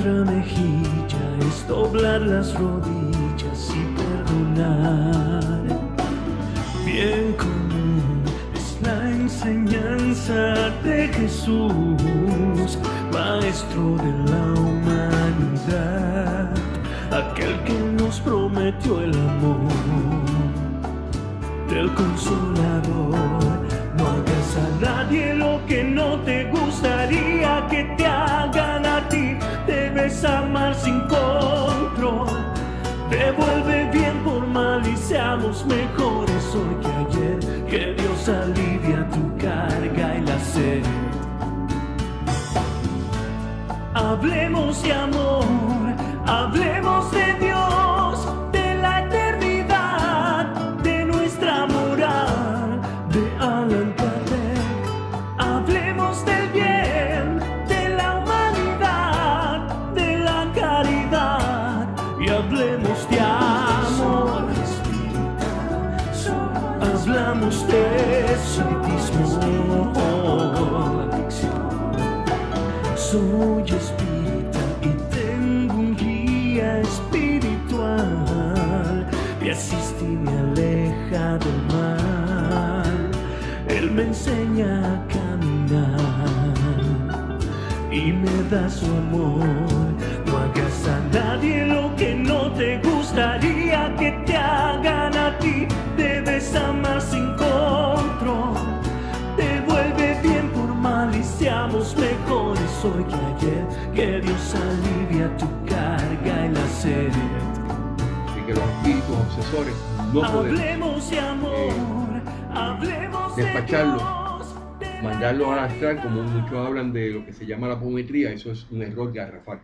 otra mejilla es doblar las rodillas y perdonar. Bien común es la enseñanza de Jesús, Maestro de la humanidad, aquel que nos prometió el amor del Consolador. No hagas a nadie lo que no te gustaría que te hagan a ti. Debes amar sin control. Devuelve bien por mal y seamos mejores hoy que ayer. Que Dios alivia tu carga y la sed. Hablemos de amor, hablemos de Dios, de la eternidad, de nuestra moral, de Allan Kardec. Hablemos del bien, de la humanidad, de la caridad, y hablemos de amor. Hablamos de espiritismo. Soy espírita y tengo un guía espiritual. Me asiste y me aleja del mal. Él me enseña a caminar y me da su amor. No hagas a nadie lo que no te gustaría que te hagan a ti. Debes amar sin control. Devuelve bien por mal y seamos mejores hoy que ayer. Que Dios alivia tu carga y la sed. Y que los espíritus obsesores no podemos Hablemos de amor, hablemos despacharlos, de Dios, mandarlos al astral, como muchos hablan de lo que se llama la apometría. Eso es un error garrafal,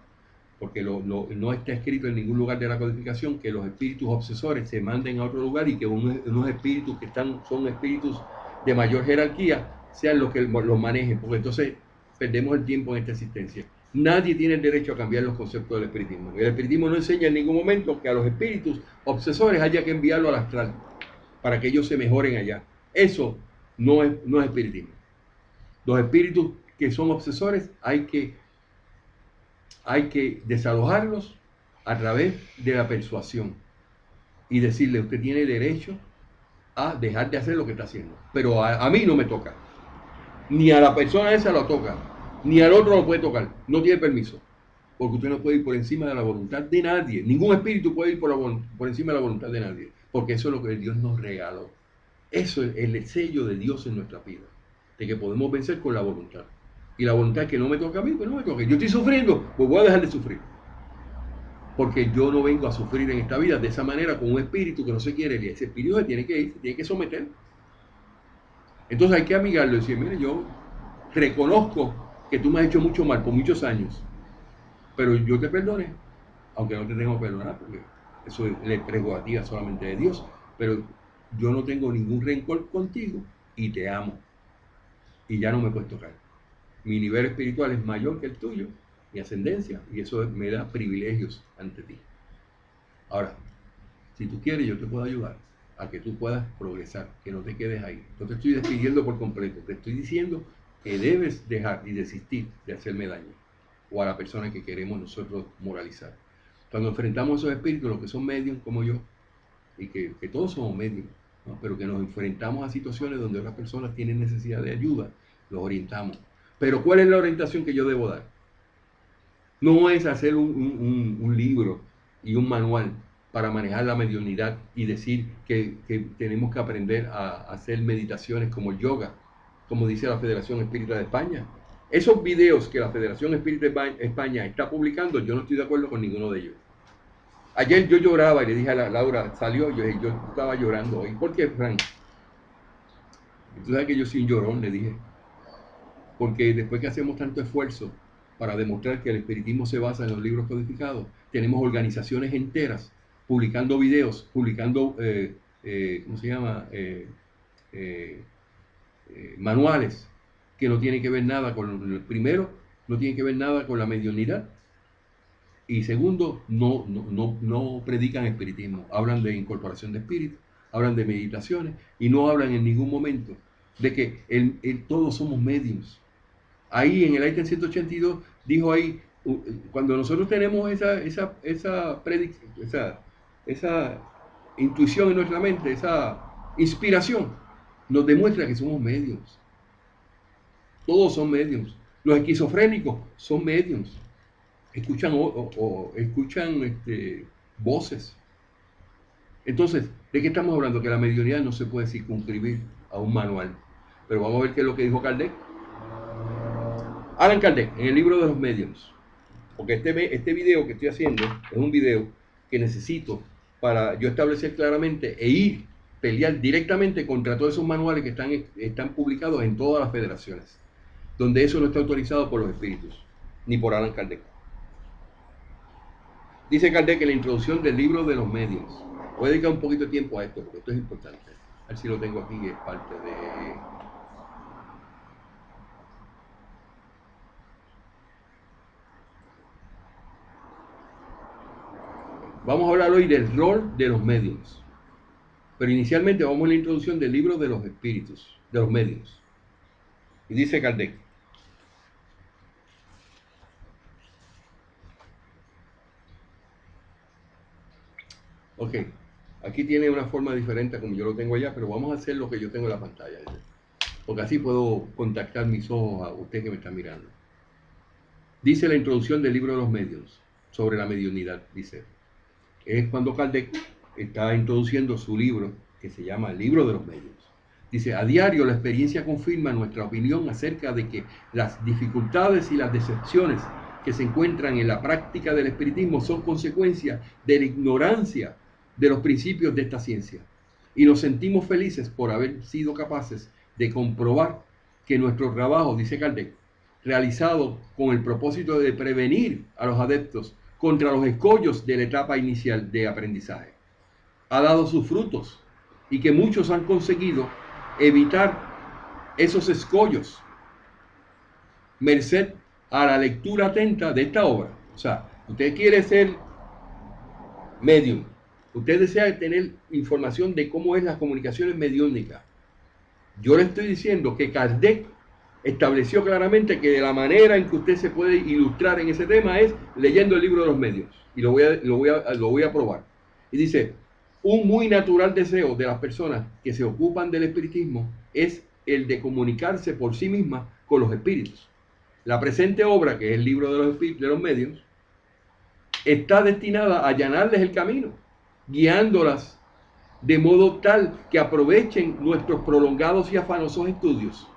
porque no está escrito en ningún lugar de la codificación que los espíritus obsesores se manden a otro lugar y que unos espíritus que son espíritus de mayor jerarquía sean los que los manejen, porque entonces perdemos el tiempo en esta existencia. Nadie tiene el derecho a cambiar los conceptos del espiritismo. El espiritismo no enseña en ningún momento que a los espíritus obsesores haya que enviarlo al astral para que ellos se mejoren allá. Eso no es espiritismo. Los espíritus que son obsesores hay que desalojarlos a través de la persuasión y decirle: usted tiene derecho a dejar de hacer lo que está haciendo, pero a mí no me toca, ni a la persona esa lo toca, ni al otro lo puede tocar, no tiene permiso, porque usted no puede ir por encima de la voluntad de nadie. Ningún espíritu puede ir por encima de la voluntad de nadie, porque eso es lo que Dios nos regaló. Eso es el sello de Dios en nuestra vida, de que podemos vencer con la voluntad. Y la voluntad que no me toca a mí, pues no me toca. Yo estoy sufriendo, pues voy a dejar de sufrir, porque yo no vengo a sufrir en esta vida de esa manera con un espíritu que no se quiere. Y ese espíritu se tiene que ir, se tiene que someter. Entonces hay que amigarlo y decir: mire, yo reconozco que tú me has hecho mucho mal por muchos años, pero yo te perdoné, aunque no te tengo que perdonar, porque eso es la prerrogativa solamente de Dios, pero yo no tengo ningún rencor contigo y te amo, y ya no me puedes tocar. Mi nivel espiritual es mayor que el tuyo, mi ascendencia, y eso me da privilegios ante ti. Ahora, si tú quieres, yo te puedo ayudar a que tú puedas progresar, que no te quedes ahí. No te estoy despidiendo por completo, te estoy diciendo que debes dejar y desistir de hacerme daño o a la persona que queremos nosotros moralizar. Cuando enfrentamos a esos espíritus, los que son medios como yo, y que todos somos medios, ¿no? Pero que nos enfrentamos a situaciones donde otras personas tienen necesidad de ayuda, los orientamos. Pero ¿cuál es la orientación que yo debo dar? No es hacer un libro y un manual para manejar la mediunidad y decir que tenemos que aprender a hacer meditaciones como el yoga, como dice la Federación Espírita de España. Esos videos que la Federación Espírita de España está publicando, yo no estoy de acuerdo con ninguno de ellos. Ayer yo lloraba y le dije a Laura, salió, yo estaba llorando hoy. ¿Por qué, Frank? Tú sabes que yo soy un llorón, le dije. Porque después que hacemos tanto esfuerzo para demostrar que el espiritismo se basa en los libros codificados, tenemos organizaciones enteras publicando videos, publicando, ¿cómo se llama? Manuales que no tienen que ver nada con, primero, no tienen que ver nada con la mediunidad, y segundo, no predican espiritismo, hablan de incorporación de espíritu, hablan de meditaciones, y no hablan en ningún momento de que todos somos mediums. Ahí en el ítem 182 dijo ahí Cuando nosotros tenemos esa intuición en nuestra mente, esa inspiración, nos demuestra que somos mediums. Todos son mediums. Los esquizofrénicos son mediums. Escuchan voces. Entonces, ¿de qué estamos hablando? Que la mediunidad no se puede circunscribir a un manual. Pero vamos a ver qué es lo que dijo Kardec. Allan Kardec, en el libro de los mediums. Porque este video que estoy haciendo es un video que necesito para yo establecer claramente e ir pelear directamente contra todos esos manuales que están publicados en todas las federaciones, donde eso no está autorizado por los espíritus, ni por Allan Kardec. Dice Kardec en la introducción del libro de los mediums. Voy a dedicar un poquito de tiempo a esto, porque esto es importante. A ver si lo tengo aquí, es parte de... Vamos a hablar hoy del rol de los mediums. Pero inicialmente vamos a la introducción del libro de los espíritus, de los mediums. Y dice Kardec. Ok, aquí tiene una forma diferente como yo lo tengo allá, pero vamos a hacer lo que yo tengo en la pantalla. Porque así puedo contactar mis ojos a usted que me está mirando. Dice la introducción del libro de los mediums, sobre la mediunidad, dice. Es cuando Kardec está introduciendo su libro, que se llama El libro de los medios. Dice, a diario la experiencia confirma nuestra opinión acerca de que las dificultades y las decepciones que se encuentran en la práctica del espiritismo son consecuencia de la ignorancia de los principios de esta ciencia. Y nos sentimos felices por haber sido capaces de comprobar que nuestro trabajo, dice Kardec, realizado con el propósito de prevenir a los adeptos contra los escollos de la etapa inicial de aprendizaje, ha dado sus frutos y que muchos han conseguido evitar esos escollos merced a la lectura atenta de esta obra. O sea, usted quiere ser medium, usted desea tener información de cómo es las comunicaciones mediúnicas. Yo le estoy diciendo que Kardec estableció claramente que de la manera en que usted se puede ilustrar en ese tema es leyendo el libro de los medios. Y lo voy a probar. Y dice, un muy natural deseo de las personas que se ocupan del espiritismo es el de comunicarse por sí mismas con los espíritus. La presente obra, que es el libro de los medios, está destinada a allanarles el camino, guiándolas de modo tal que aprovechen nuestros prolongados y afanosos estudios.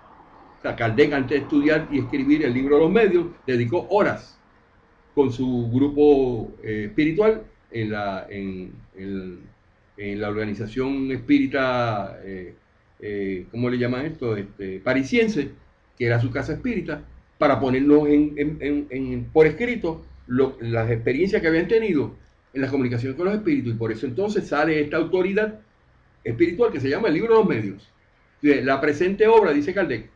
O sea, Kardec, antes de estudiar y escribir el libro de los medios, dedicó horas con su grupo espiritual en la organización espírita, ¿cómo le llaman esto? Parisiense, que era su casa espírita, para ponernos por escrito las experiencias que habían tenido en las comunicaciones con los espíritus. Y por eso entonces sale esta autoridad espiritual que se llama el libro de los medios. La presente obra, dice Kardec,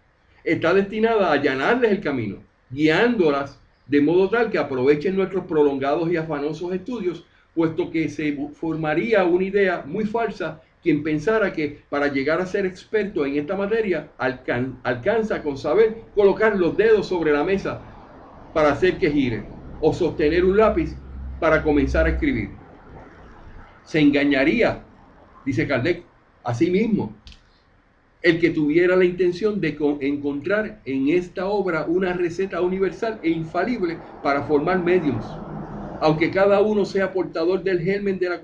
está destinada a allanarles el camino, guiándolas de modo tal que aprovechen nuestros prolongados y afanosos estudios, puesto que se formaría una idea muy falsa quien pensara que para llegar a ser experto en esta materia alcanza con saber colocar los dedos sobre la mesa para hacer que gire o sostener un lápiz para comenzar a escribir. Se engañaría, dice Kardec, a sí mismo el que tuviera la intención de encontrar en esta obra una receta universal e infalible para formar mediums, aunque cada uno sea portador del germen de las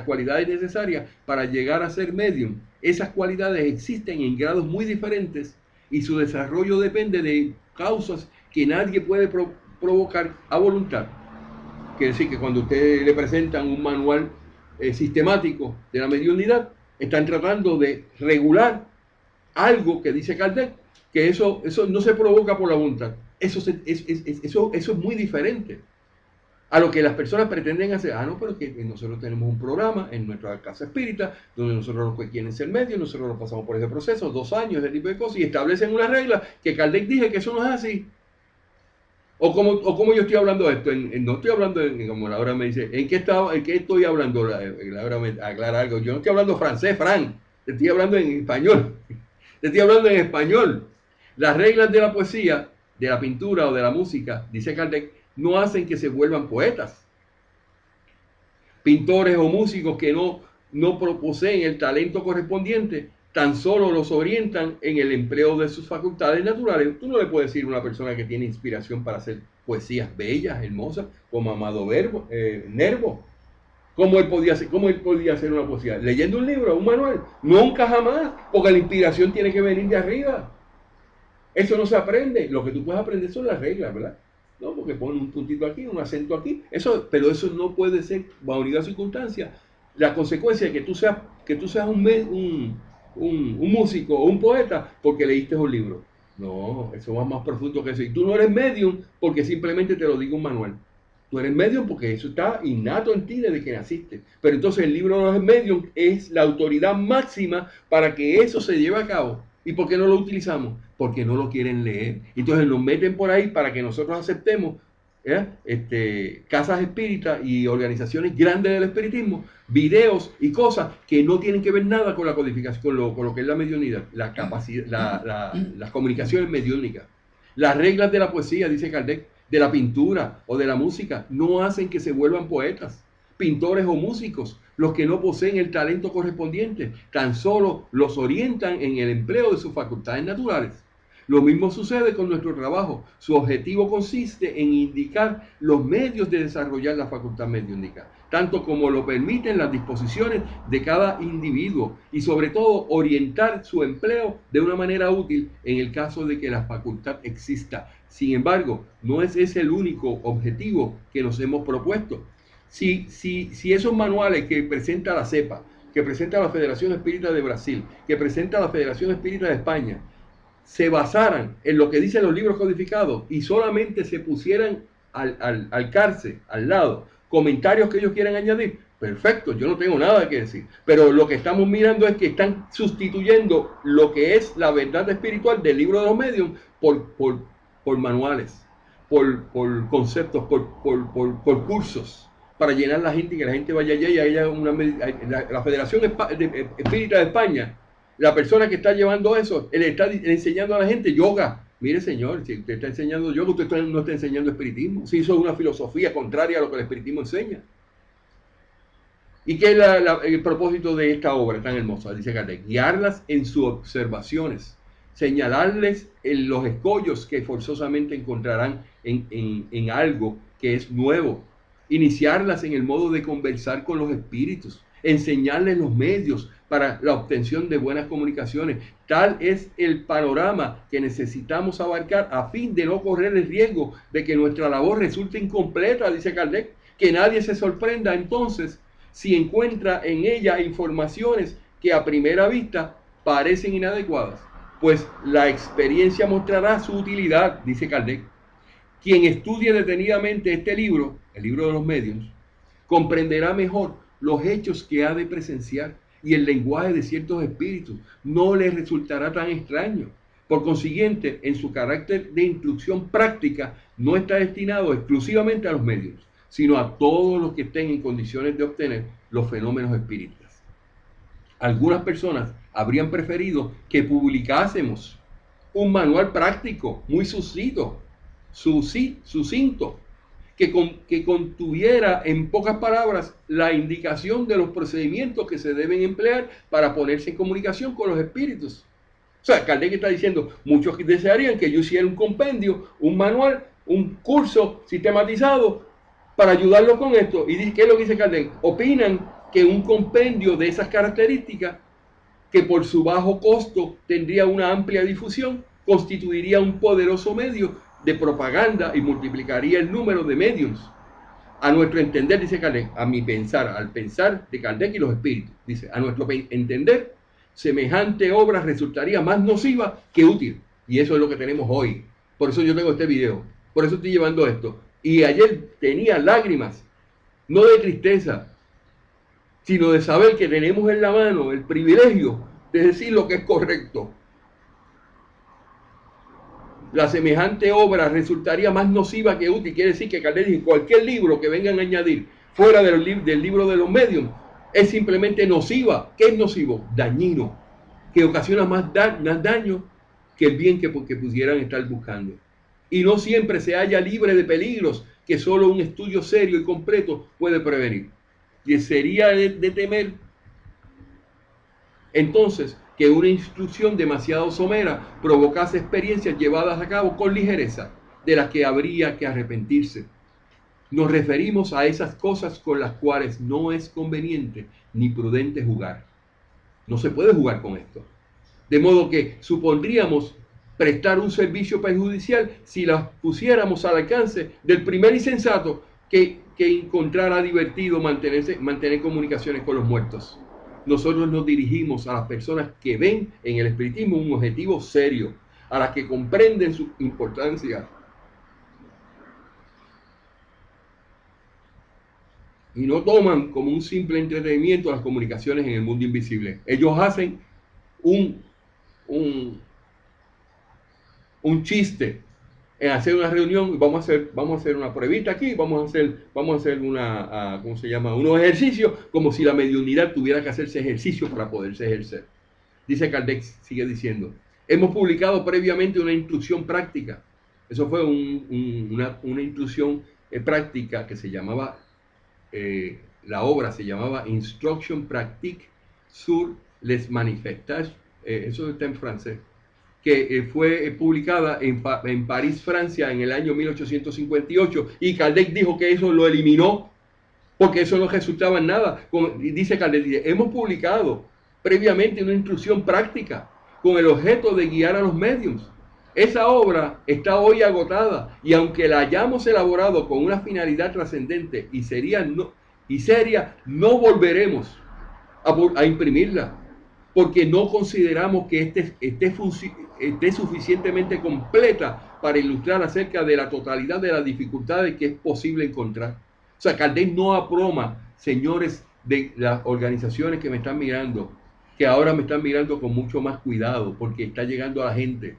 cualidades necesarias para llegar a ser medium. Esas cualidades existen en grados muy diferentes y su desarrollo depende de causas que nadie puede provocar a voluntad. Quiere decir que cuando usted le presentan un manual sistemático de la mediunidad, están tratando de regular algo que dice Kardec, que eso no se provoca por la voluntad. Eso es muy diferente a lo que las personas pretenden hacer. No, pero que nosotros tenemos un programa en nuestra casa espírita, donde nosotros los que quieren ser medios, nosotros nos pasamos por ese proceso, 2 años, ese tipo de cosas, y establecen una regla que Kardec dice que eso no es así. O como yo estoy hablando de esto, no estoy hablando, como Laura me dice, ¿en qué estoy hablando? Laura me aclara algo. Yo no estoy hablando francés, Fran, te estoy hablando en español. Te estoy hablando en español. Las reglas de la poesía, de la pintura o de la música, dice Kardec, no hacen que se vuelvan poetas. Pintores o músicos que no poseen el talento correspondiente, tan solo los orientan en el empleo de sus facultades naturales. Tú no le puedes decir a una persona que tiene inspiración para hacer poesías bellas, hermosas, como Amado Nervo. ¿Cómo él podía hacer una poesía? ¿Leyendo un libro, un manual? Nunca jamás, porque la inspiración tiene que venir de arriba. Eso no se aprende. Lo que tú puedes aprender son las reglas, ¿verdad? No, porque pone un puntito aquí, un acento aquí. Pero eso no puede ser, bajo ninguna circunstancia, la consecuencia de que tú seas un músico o un poeta porque leíste un libro. No, eso va más profundo que eso. Y tú no eres medium porque simplemente te lo diga un manual. Tú eres medium porque eso está innato en ti desde que naciste. Pero entonces el libro de los medium es la autoridad máxima para que eso se lleve a cabo. ¿Y por qué no lo utilizamos? Porque no lo quieren leer. Entonces nos meten por ahí para que nosotros aceptemos casas espíritas y organizaciones grandes del espiritismo, videos y cosas que no tienen que ver nada con la codificación, con lo que es la mediunidad, la capacidad, las comunicaciones mediúnicas. Las reglas de la poesía, dice Kardec, de la pintura o de la música, no hacen que se vuelvan poetas, pintores o músicos. Los que no poseen el talento correspondiente, tan solo los orientan en el empleo de sus facultades naturales. Lo mismo sucede con nuestro trabajo. Su objetivo consiste en indicar los medios de desarrollar la facultad mediúnica, tanto como lo permiten las disposiciones de cada individuo y sobre todo orientar su empleo de una manera útil en el caso de que la facultad exista. Sin embargo, no es ese el único objetivo que nos hemos propuesto. Si esos manuales que presenta la CEPA, que presenta la Federación Espírita de Brasil, que presenta la Federación Espírita de España, se basaran en lo que dicen los libros codificados y solamente se pusieran al cárcel, al lado, comentarios que ellos quieran añadir, perfecto, yo no tengo nada que decir. Pero lo que estamos mirando es que están sustituyendo lo que es la verdad espiritual del libro de los medios por manuales, por conceptos, por cursos, para llenar la gente y que la gente vaya allá y haya la Federación Espírita de España. La persona que está llevando eso, le está enseñando a la gente yoga. Mire, señor, si usted está enseñando yoga, usted no está enseñando espiritismo. Si eso es una filosofía contraria a lo que el espiritismo enseña. ¿Y qué es el propósito de esta obra tan hermosa? Dice Kardec, guiarlas en sus observaciones, señalarles en los escollos que forzosamente encontrarán en algo que es nuevo, iniciarlas en el modo de conversar con los espíritus, enseñarles los medios para la obtención de buenas comunicaciones. Tal es el panorama que necesitamos abarcar a fin de no correr el riesgo de que nuestra labor resulte incompleta, dice Kardec, que nadie se sorprenda entonces si encuentra en ella informaciones que a primera vista parecen inadecuadas, pues la experiencia mostrará su utilidad, dice Kardec. Quien estudie detenidamente este libro, el libro de los medios, comprenderá mejor los hechos que ha de presenciar y el lenguaje de ciertos espíritus no le resultará tan extraño. Por consiguiente, en su carácter de instrucción práctica, no está destinado exclusivamente a los medios, sino a todos los que estén en condiciones de obtener los fenómenos espíritas. Algunas personas habrían preferido que publicásemos un manual práctico, muy sucinto, que contuviera en pocas palabras la indicación de los procedimientos que se deben emplear para ponerse en comunicación con los espíritus. O sea, Kardec está diciendo, muchos desearían que yo hiciera un compendio, un manual, un curso sistematizado para ayudarlos con esto. ¿Y qué es lo que dice Kardec? Opinan que un compendio de esas características, que por su bajo costo tendría una amplia difusión, constituiría un poderoso medio de propaganda y multiplicaría el número de medios. A nuestro entender, dice Kardec, a mi pensar, al pensar de Kardec y los espíritus, dice, a nuestro entender, semejante obra resultaría más nociva que útil. Y eso es lo que tenemos hoy. Por eso yo tengo este video. Por eso estoy llevando esto. Y ayer tenía lágrimas, no de tristeza, sino de saber que tenemos en la mano el privilegio de decir lo que es correcto. La semejante obra resultaría más nociva que útil. Quiere decir que Kardec dice, cualquier libro que vengan a añadir fuera del libro de los medios es simplemente nociva. ¿Qué es nocivo? Dañino, que ocasiona más daño que el bien que pudieran estar buscando. Y no siempre se halla libre de peligros que solo un estudio serio y completo puede prevenir. Y sería de temer entonces que una instrucción demasiado somera provocase experiencias llevadas a cabo con ligereza, de las que habría que arrepentirse. Nos referimos a esas cosas con las cuales no es conveniente ni prudente jugar. No se puede jugar con esto. De modo que supondríamos prestar un servicio perjudicial si las pusiéramos al alcance del primer insensato que encontrara divertido mantener comunicaciones con los muertos. Nosotros nos dirigimos a las personas que ven en el espiritismo un objetivo serio, a las que comprenden su importancia y no toman como un simple entretenimiento las comunicaciones en el mundo invisible. Ellos hacen un, un, un chiste en hacer una reunión. Vamos a hacer una pruebita aquí, vamos a hacer una, ¿cómo se llama? Unos ejercicios, como si la mediunidad tuviera que hacerse ejercicio para poderse ejercer. Dice Kardec, sigue diciendo, hemos publicado previamente una instrucción práctica. Eso fue una instrucción práctica que se llamaba, la obra se llamaba Instruction Pratique sur les manifestations, eso está en francés, que fue publicada en París, Francia, en el año 1858, y Kardec dijo que eso lo eliminó, porque eso no resultaba en nada. Dice Kardec, hemos publicado previamente una instrucción práctica con el objeto de guiar a los mediums. Esa obra está hoy agotada, y aunque la hayamos elaborado con una finalidad trascendente y seria, no volveremos a imprimirla, porque no consideramos que esté suficientemente completa para ilustrar acerca de la totalidad de las dificultades que es posible encontrar. O sea, Kardec no aproma, señores de las organizaciones que me están mirando, que ahora me están mirando con mucho más cuidado, porque está llegando a la gente.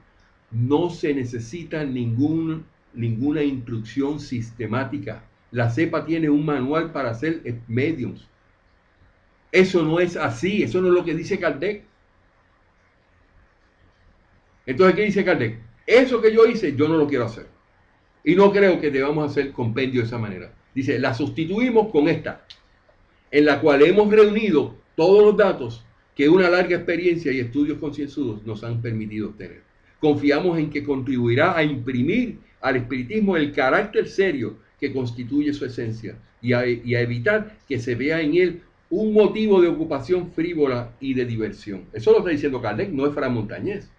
No se necesita ninguna instrucción sistemática. La CEPA tiene un manual para hacer mediums. Eso no es así, eso no es lo que dice Kardec. Entonces, ¿qué dice Kardec? Eso que yo hice, yo no lo quiero hacer. Y no creo que debamos hacer compendio de esa manera. Dice, la sustituimos con esta, en la cual hemos reunido todos los datos que una larga experiencia y estudios concienzudos nos han permitido obtener. Confiamos en que contribuirá a imprimir al espiritismo el carácter serio que constituye su esencia y a evitar que se vea en él un motivo de ocupación frívola y de diversión. Eso lo está diciendo Kardec, no es Fray Montañés.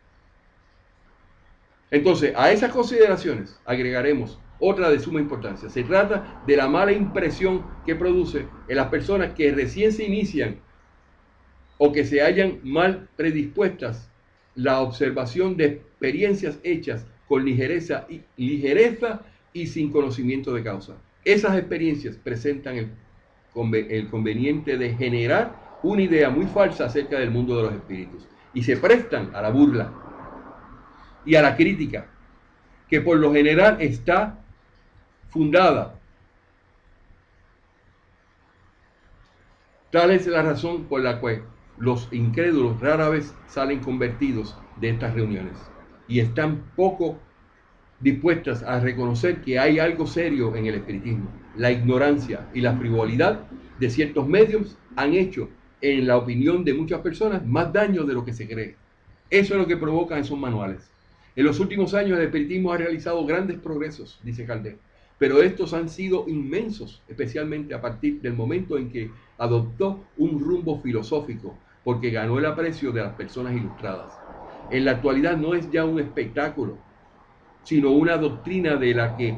Entonces, a esas consideraciones agregaremos otra de suma importancia. Se trata de la mala impresión que produce en las personas que recién se inician o que se hallan mal predispuestas la observación de experiencias hechas con ligereza y sin conocimiento de causa. Esas experiencias presentan el conveniente de generar una idea muy falsa acerca del mundo de los espíritus y se prestan a la burla y a la crítica, que por lo general está fundada. Tal es la razón por la cual los incrédulos rara vez salen convertidos de estas reuniones y están poco dispuestas a reconocer que hay algo serio en el espiritismo. La ignorancia y la frivolidad de ciertos medios han hecho, en la opinión de muchas personas, más daño de lo que se cree. Eso es lo que provocan esos manuales. En los últimos años el espiritismo ha realizado grandes progresos, dice Kardec, pero estos han sido inmensos, especialmente a partir del momento en que adoptó un rumbo filosófico, porque ganó el aprecio de las personas ilustradas. En la actualidad no es ya un espectáculo, sino una doctrina de la que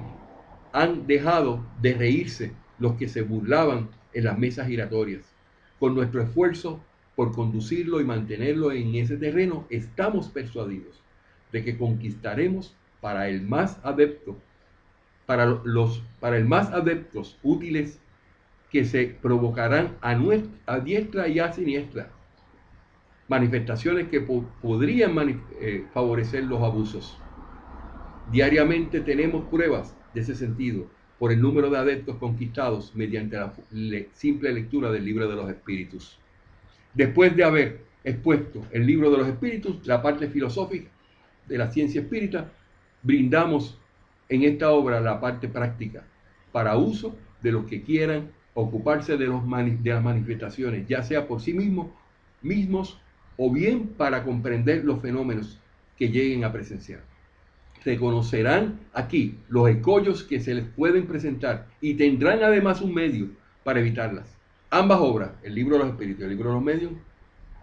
han dejado de reírse los que se burlaban en las mesas giratorias. Con nuestro esfuerzo por conducirlo y mantenerlo en ese terreno, estamos persuadidos de que conquistaremos para el más adepto, para el más adeptos útiles que se provocarán a diestra y a siniestra, manifestaciones que podrían favorecer los abusos. Diariamente tenemos pruebas de ese sentido por el número de adeptos conquistados mediante la simple lectura del libro de los espíritus. Después de haber expuesto el libro de los espíritus, la parte filosófica de la ciencia espírita, brindamos en esta obra la parte práctica, para uso de los que quieran ocuparse de las manifestaciones, ya sea por sí mismos o bien para comprender los fenómenos que lleguen a presenciar. Reconocerán aquí los escollos que se les pueden presentar y tendrán además un medio para evitarlas. Ambas obras, el libro de los espíritus y el libro de los medios,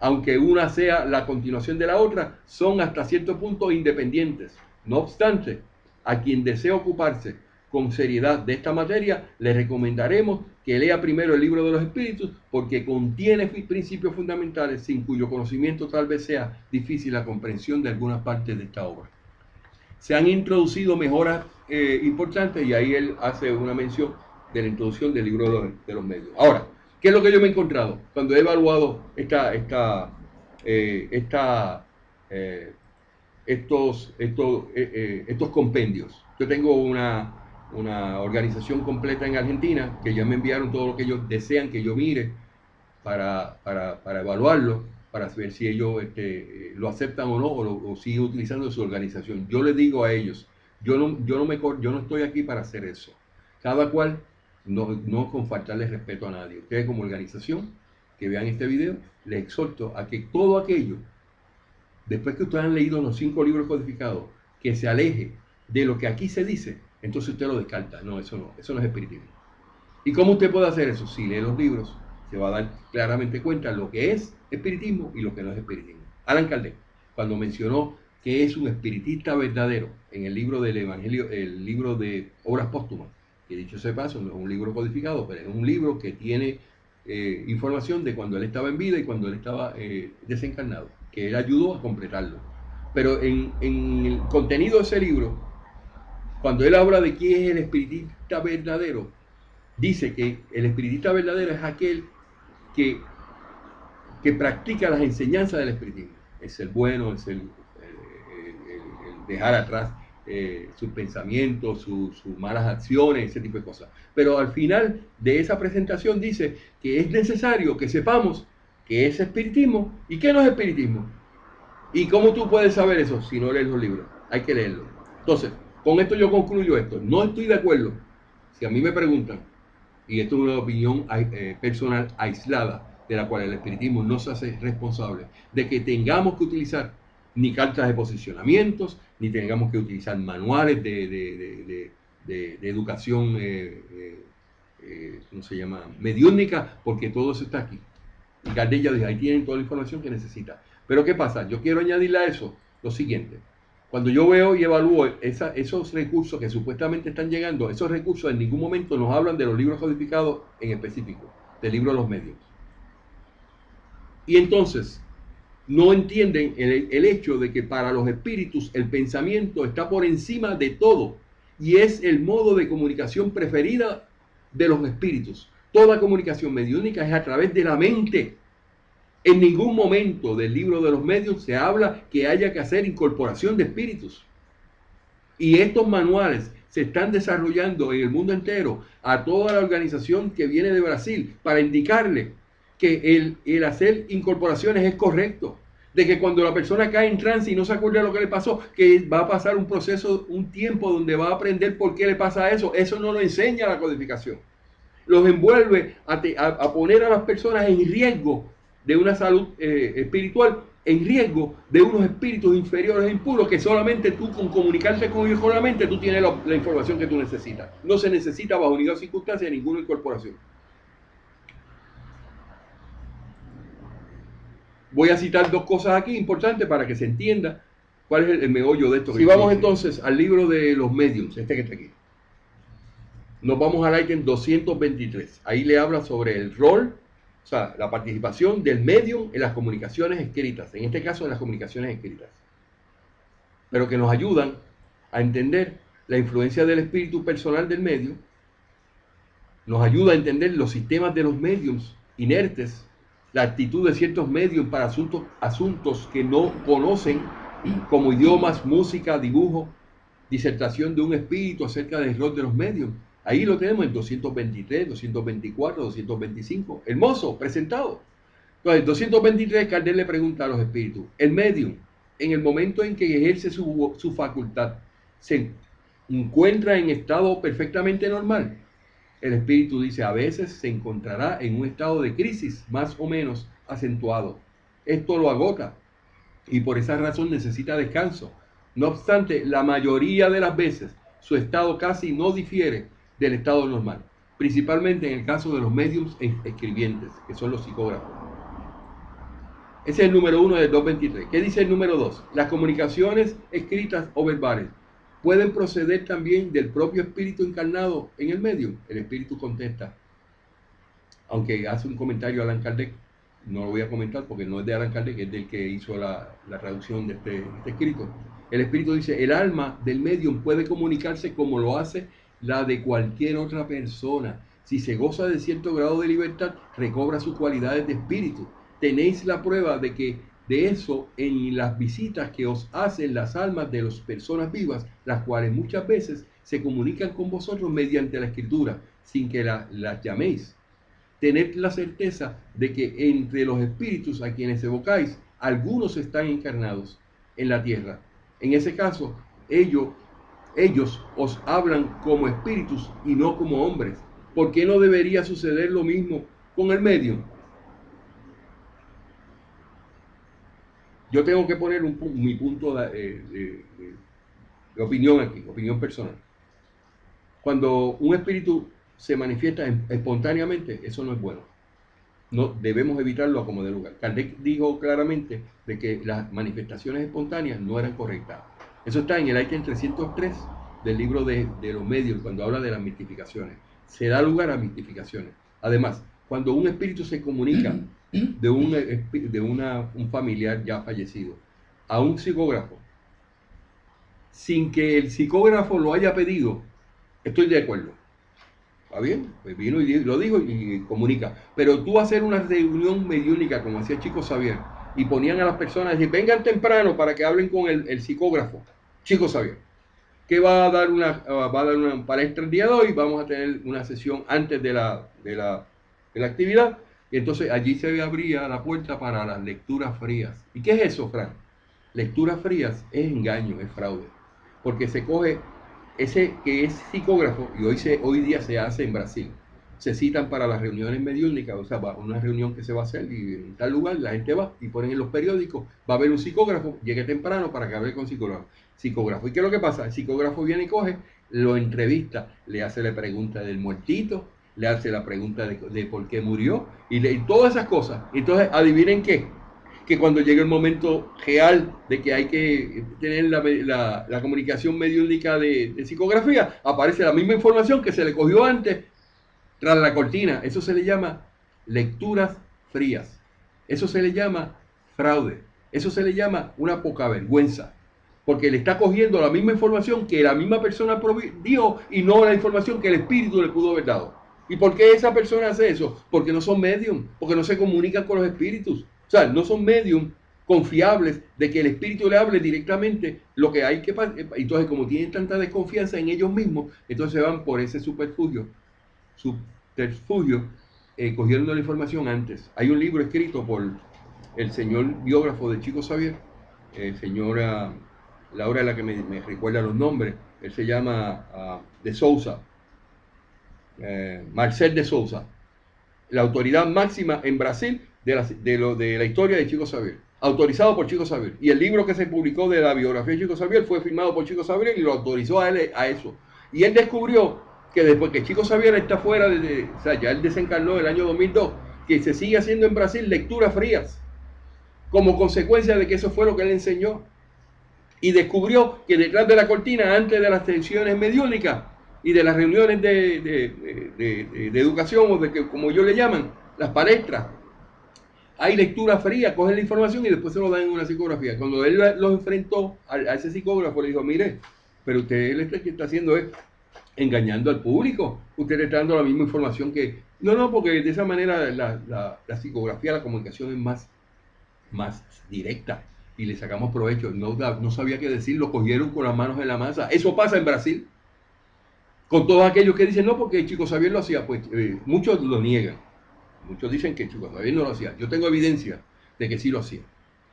aunque una sea la continuación de la otra, son hasta cierto punto independientes. No obstante, a quien desee ocuparse con seriedad de esta materia, le recomendaremos que lea primero el libro de los espíritus, porque contiene principios fundamentales sin cuyo conocimiento tal vez sea difícil la comprensión de algunas partes de esta obra. Se han introducido mejoras importantes y ahí él hace una mención de la introducción del libro de los medios. Ahora, ¿qué es lo que yo me he encontrado cuando he evaluado estos compendios? Yo tengo una organización completa en Argentina que ya me enviaron todo lo que ellos desean que yo mire para evaluarlo, para ver si ellos lo aceptan o no, o siguen utilizando su organización. Yo les digo a ellos, yo no estoy aquí para hacer eso. Cada cual, no con faltarle respeto a nadie. Ustedes como organización que vean este video, les exhorto a que todo aquello, después que ustedes han leído los 5 libros codificados, que se aleje de lo que aquí se dice, entonces usted lo descarta. No, eso no es espiritismo. ¿Y cómo usted puede hacer eso? Si lee los libros, se va a dar claramente cuenta lo que es espiritismo y lo que no es espiritismo. Allan Kardec, cuando mencionó que es un espiritista verdadero en el libro del Evangelio, el libro de Obras Póstumas, que dicho sea paso, no es un libro codificado, pero es un libro que tiene información de cuando él estaba en vida y cuando él estaba desencarnado, que él ayudó a completarlo. Pero en el contenido de ese libro, cuando él habla de quién es el espiritista verdadero, dice que el espiritista verdadero es aquel que practica las enseñanzas del espiritismo. Es el bueno, es el dejar atrás sus pensamientos, sus malas acciones, ese tipo de cosas. Pero al final de esa presentación dice que es necesario que sepamos qué es espiritismo y qué no es espiritismo. ¿Y cómo tú puedes saber eso si no lees los libros? Hay que leerlos. Entonces, con esto yo concluyo esto. No estoy de acuerdo. Si a mí me preguntan, y esto es una opinión personal aislada, de la cual el espiritismo no se hace responsable, de que tengamos que utilizar ni cartas de posicionamientos, ni tengamos que utilizar manuales de educación, ¿cómo se llama?, mediúnica, porque todo eso está aquí. Y Kardec ya dijo, ahí tienen toda la información que necesita. Pero ¿qué pasa? Yo quiero añadirle a eso lo siguiente. Cuando yo veo y evalúo esos recursos que supuestamente están llegando, esos recursos en ningún momento nos hablan de los libros codificados en específico, del libro de los medios. Y entonces, no entienden el hecho de que para los espíritus el pensamiento está por encima de todo y es el modo de comunicación preferida de los espíritus. Toda comunicación mediúnica es a través de la mente. En ningún momento del libro de los medios se habla que haya que hacer incorporación de espíritus. Y estos manuales se están desarrollando en el mundo entero a toda la organización que viene de Brasil para indicarle que el hacer incorporaciones es correcto. De que cuando la persona cae en trance y no se acuerda de lo que le pasó, que va a pasar un proceso, un tiempo donde va a aprender por qué le pasa eso. Eso no lo enseña la codificación. Los envuelve a poner a las personas en riesgo de una salud espiritual, en riesgo de unos espíritus inferiores e impuros que solamente tú con comunicarte con ellos con la mente tú tienes la información que tú necesitas. No se necesita bajo ninguna circunstancia ninguna incorporación. Voy a citar 2 cosas aquí importantes para que se entienda cuál es el meollo de esto. Si vamos entonces al libro de los mediums, que está aquí. Nos vamos al ítem 223. Ahí le habla sobre el rol, o sea, la participación del medium en las comunicaciones escritas, en este caso en las comunicaciones escritas, pero que nos ayudan a entender la influencia del espíritu personal del medium, nos ayuda a entender los sistemas de los mediums inertes, la actitud de ciertos mediums para asuntos que no conocen, como idiomas, música, dibujo, disertación de un espíritu acerca del rol de los mediums. Ahí lo tenemos en 223, 224, 225. Hermoso, presentado. Entonces, en 223, Kardec le pregunta a los espíritus, el medium, en el momento en que ejerce su facultad, ¿se encuentra en estado perfectamente normal? el espíritu dice, a veces se encontrará en un estado de crisis más o menos acentuado. Esto lo agota y por esa razón necesita descanso. No obstante, la mayoría de las veces su estado casi no difiere del estado normal, principalmente en el caso de los mediums escribientes, que son los psicógrafos. Ese es el número 1 del 223. ¿Qué dice el número 2? Las comunicaciones escritas o verbales pueden proceder también del propio espíritu encarnado en el medium. El espíritu contesta, aunque hace un comentario Allan Kardec, no lo voy a comentar porque no es de Allan Kardec, es del que hizo la traducción de este escrito. El espíritu dice, el alma del medium puede comunicarse como lo hace la de cualquier otra persona. Si se goza de cierto grado de libertad, recobra sus cualidades de espíritu. Tenéis la prueba de eso en las visitas que os hacen las almas de las personas vivas, las cuales muchas veces se comunican con vosotros mediante la escritura, sin que las llaméis. Tened la certeza de que entre los espíritus a quienes evocáis, algunos están encarnados en la tierra. En ese caso, ellos os hablan como espíritus y no como hombres. ¿Por qué no debería suceder lo mismo con el medium? Yo tengo que poner mi punto de opinión aquí, opinión personal. Cuando un espíritu se manifiesta espontáneamente, eso no es bueno. No debemos evitarlo a como de lugar. Kardec dijo claramente de que las manifestaciones espontáneas no eran correctas. Eso está en el ítem 303 del libro de los medios, cuando habla de las mistificaciones. Se da lugar a mistificaciones. Además, cuando un espíritu se comunica de un familiar ya fallecido a un psicógrafo, sin que el psicógrafo lo haya pedido, estoy de acuerdo. ¿Está bien? Pues vino y lo dijo y comunica. Pero tú hacer una reunión mediúnica, como hacía Chico Xavier, y ponían a las personas y decir, vengan temprano para que hablen con el psicógrafo, Chico Xavier, que va a dar una palestra el día de hoy, vamos a tener una sesión antes de la actividad, y entonces allí se abría la puerta para las lecturas frías. ¿Y qué es eso, Fran? Lecturas frías es engaño, es fraude, porque se coge ese que es psicógrafo, y hoy día se hace en Brasil, se citan para las reuniones mediúnicas, o sea, para una reunión que se va a hacer y en tal lugar la gente va y ponen en los periódicos, va a haber un psicógrafo, llegue temprano para que hable con psicógrafo. ¿Y qué es lo que pasa? El psicógrafo viene y coge, lo entrevista, le hace la pregunta del muertito, le hace la pregunta de por qué murió y todas esas cosas. Entonces, adivinen qué, que cuando llegue el momento real de que hay que tener la comunicación mediúnica de psicografía, aparece la misma información que se le cogió antes tras la cortina. Eso se le llama lecturas frías. Eso se le llama fraude. Eso se le llama una poca vergüenza. Porque le está cogiendo la misma información que la misma persona dio y no la información que el espíritu le pudo haber dado. ¿Y por qué esa persona hace eso? Porque no son medium, porque no se comunican con los espíritus. O sea, no son medium confiables de que el espíritu le hable directamente lo que hay que pasar. Entonces, como tienen tanta desconfianza en ellos mismos, entonces van por ese subterfugio, cogiendo la información antes. Hay un libro escrito por el señor biógrafo de Chico Xavier, señora Laura es la que me recuerda los nombres, él se llama de Souza, Marcel de Souza, la autoridad máxima en Brasil de la historia de Chico Xavier, autorizado por Chico Xavier. Y el libro que se publicó de la biografía de Chico Xavier fue firmado por Chico Xavier y lo autorizó a él a eso. Y él descubrió que después que Chico Xavier está fuera, o sea, ya él desencarnó en el año 2002, que se sigue haciendo en Brasil lecturas frías, como consecuencia de que eso fue lo que él enseñó. Y descubrió que detrás de la cortina, antes de las sesiones mediúnicas y de las reuniones de educación, o como ellos le llaman, las palestras, hay lectura fría, cogen la información y después se lo dan en una psicografía. Cuando él los enfrentó a ese psicógrafo, le dijo, mire, pero usted lo que está haciendo es engañando al público. Usted le está dando la misma información que... No, porque de esa manera la psicografía, la comunicación es más directa y le sacamos provecho. No sabía qué decir, lo cogieron con las manos en la masa. Eso pasa en Brasil. Con todos aquellos que dicen, no, porque Chico Xavier lo hacía, pues muchos lo niegan. Muchos dicen que Chico Xavier no lo hacía. Yo tengo evidencia de que sí lo hacía.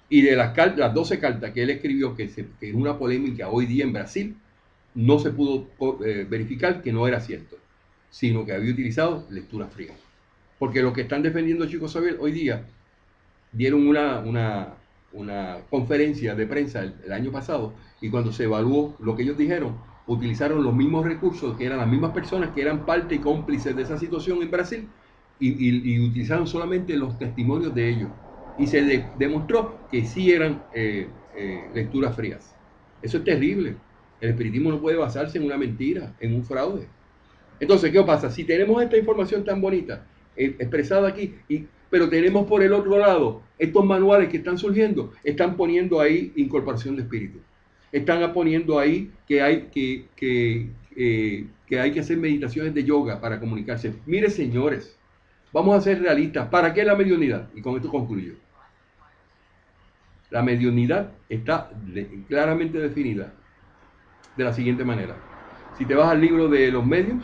Y de las 12 cartas que él escribió, que es una polémica hoy día en Brasil, no se pudo verificar que no era cierto. sino que había utilizado lectura fría. Porque lo que están defendiendo Chico Xavier hoy día, dieron una conferencia de prensa el año pasado, y cuando se evaluó lo que ellos dijeron, utilizaron los mismos recursos, que eran las mismas personas que eran parte y cómplices de esa situación en Brasil, y utilizaron solamente los testimonios de ellos. Y se demostró que sí eran lecturas frías. Eso es terrible. El espiritismo no puede basarse en una mentira, en un fraude. Entonces, ¿qué pasa? Si tenemos esta información tan bonita expresada aquí, pero tenemos por el otro lado estos manuales que están surgiendo, están poniendo ahí incorporación de espíritu. Están poniendo ahí que hay que hacer meditaciones de yoga para comunicarse. Mire, señores, vamos a ser realistas. ¿Para qué la mediunidad? Y con esto concluyo. La mediunidad está claramente definida de la siguiente manera. Si te vas al libro de los medios,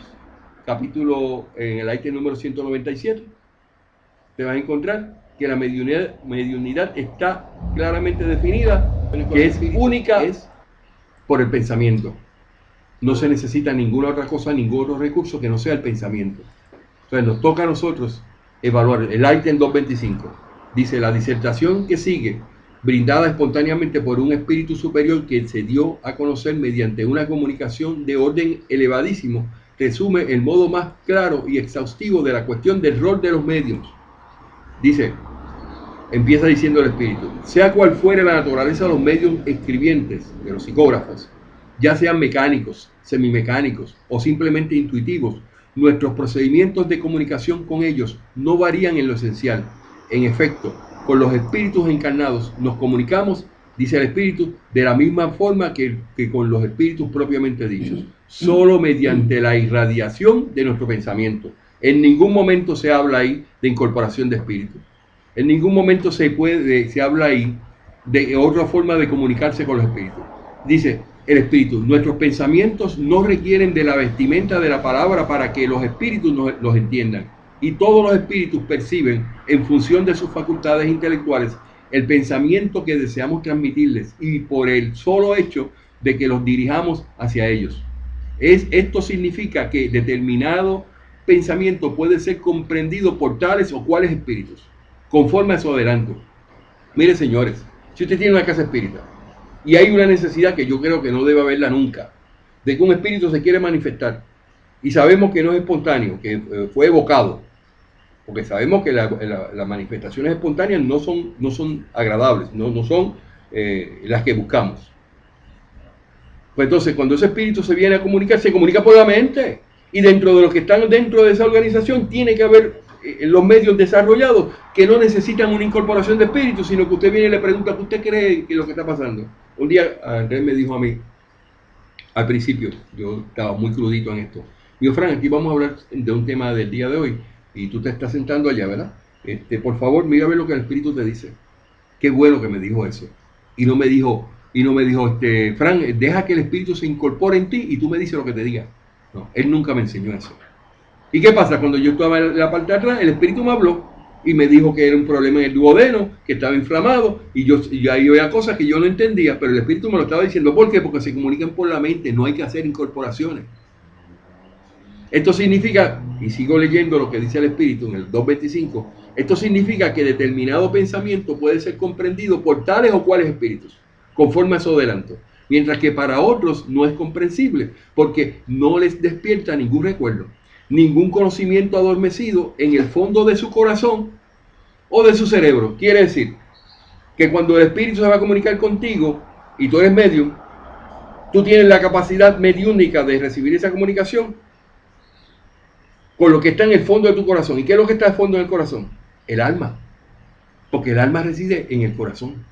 capítulo en el ítem número 197, te vas a encontrar que la mediunidad está claramente definida, que es única, es por el pensamiento. No se necesita ninguna otra cosa, ningún otro recurso que no sea el pensamiento. Entonces nos toca a nosotros evaluar el ítem 225. Dice: la disertación que sigue, brindada espontáneamente por un espíritu superior que se dio a conocer mediante una comunicación de orden elevadísimo, resume el modo más claro y exhaustivo de la cuestión del rol de los medios. Dice, empieza diciendo el espíritu: sea cual fuere la naturaleza de los medios escribientes, de los psicógrafos, ya sean mecánicos, semimecánicos o simplemente intuitivos, nuestros procedimientos de comunicación con ellos no varían en lo esencial. En efecto, con los espíritus encarnados nos comunicamos, dice el espíritu, de la misma forma que con los espíritus propiamente dichos, solo mediante la irradiación de nuestro pensamiento. En ningún momento se habla ahí de incorporación de espíritus. En ningún momento se habla ahí de otra forma de comunicarse con los espíritus. Dice el espíritu: nuestros pensamientos no requieren de la vestimenta de la palabra para que los espíritus los entiendan. Y todos los espíritus perciben, en función de sus facultades intelectuales, el pensamiento que deseamos transmitirles, y por el solo hecho de que los dirijamos hacia ellos. Esto significa que determinado pensamiento puede ser comprendido por tales o cuales espíritus, conforme a su adelanto. Mire, señores, si usted tiene una casa espírita y hay una necesidad, que yo creo que no debe haberla nunca, de que un espíritu se quiere manifestar, y sabemos que no es espontáneo, que fue evocado, porque sabemos que las manifestaciones espontáneas no son agradables, no son las que buscamos. Pues entonces, cuando ese espíritu se viene a comunicar, se comunica por la mente, y dentro de los que están dentro de esa organización tiene que haber los medios desarrollados que no necesitan una incorporación de espíritu, sino que usted viene y le pregunta: ¿qué usted cree que es lo que está pasando? Un día Andrés me dijo a mí, al principio, yo estaba muy crudito en esto, me dijo: Fran, aquí vamos a hablar de un tema del día de hoy, y tú te estás sentando allá, ¿verdad? Por favor, mira a ver lo que el espíritu te dice. Qué bueno que me dijo eso. Y no me dijo, Fran, deja que el espíritu se incorpore en ti y tú me dices lo que te diga. No, él nunca me enseñó eso. ¿Y qué pasa? Cuando yo estaba en la parte de atrás, el espíritu me habló y me dijo que era un problema en el duodeno, que estaba inflamado, y ahí había cosas que yo no entendía, pero el espíritu me lo estaba diciendo. ¿Por qué? Porque se comunican por la mente, no hay que hacer incorporaciones. Esto significa, y sigo leyendo lo que dice el espíritu en el 225, esto significa que determinado pensamiento puede ser comprendido por tales o cuales espíritus, conforme a su adelanto, mientras que para otros no es comprensible, porque no les despierta ningún recuerdo, ningún conocimiento adormecido en el fondo de su corazón o de su cerebro. Quiere decir que cuando el espíritu se va a comunicar contigo y tú eres medium, tú tienes la capacidad mediúnica de recibir esa comunicación con lo que está en el fondo de tu corazón. ¿Y qué es lo que está en el fondo del corazón? El alma. Porque el alma reside en el corazón.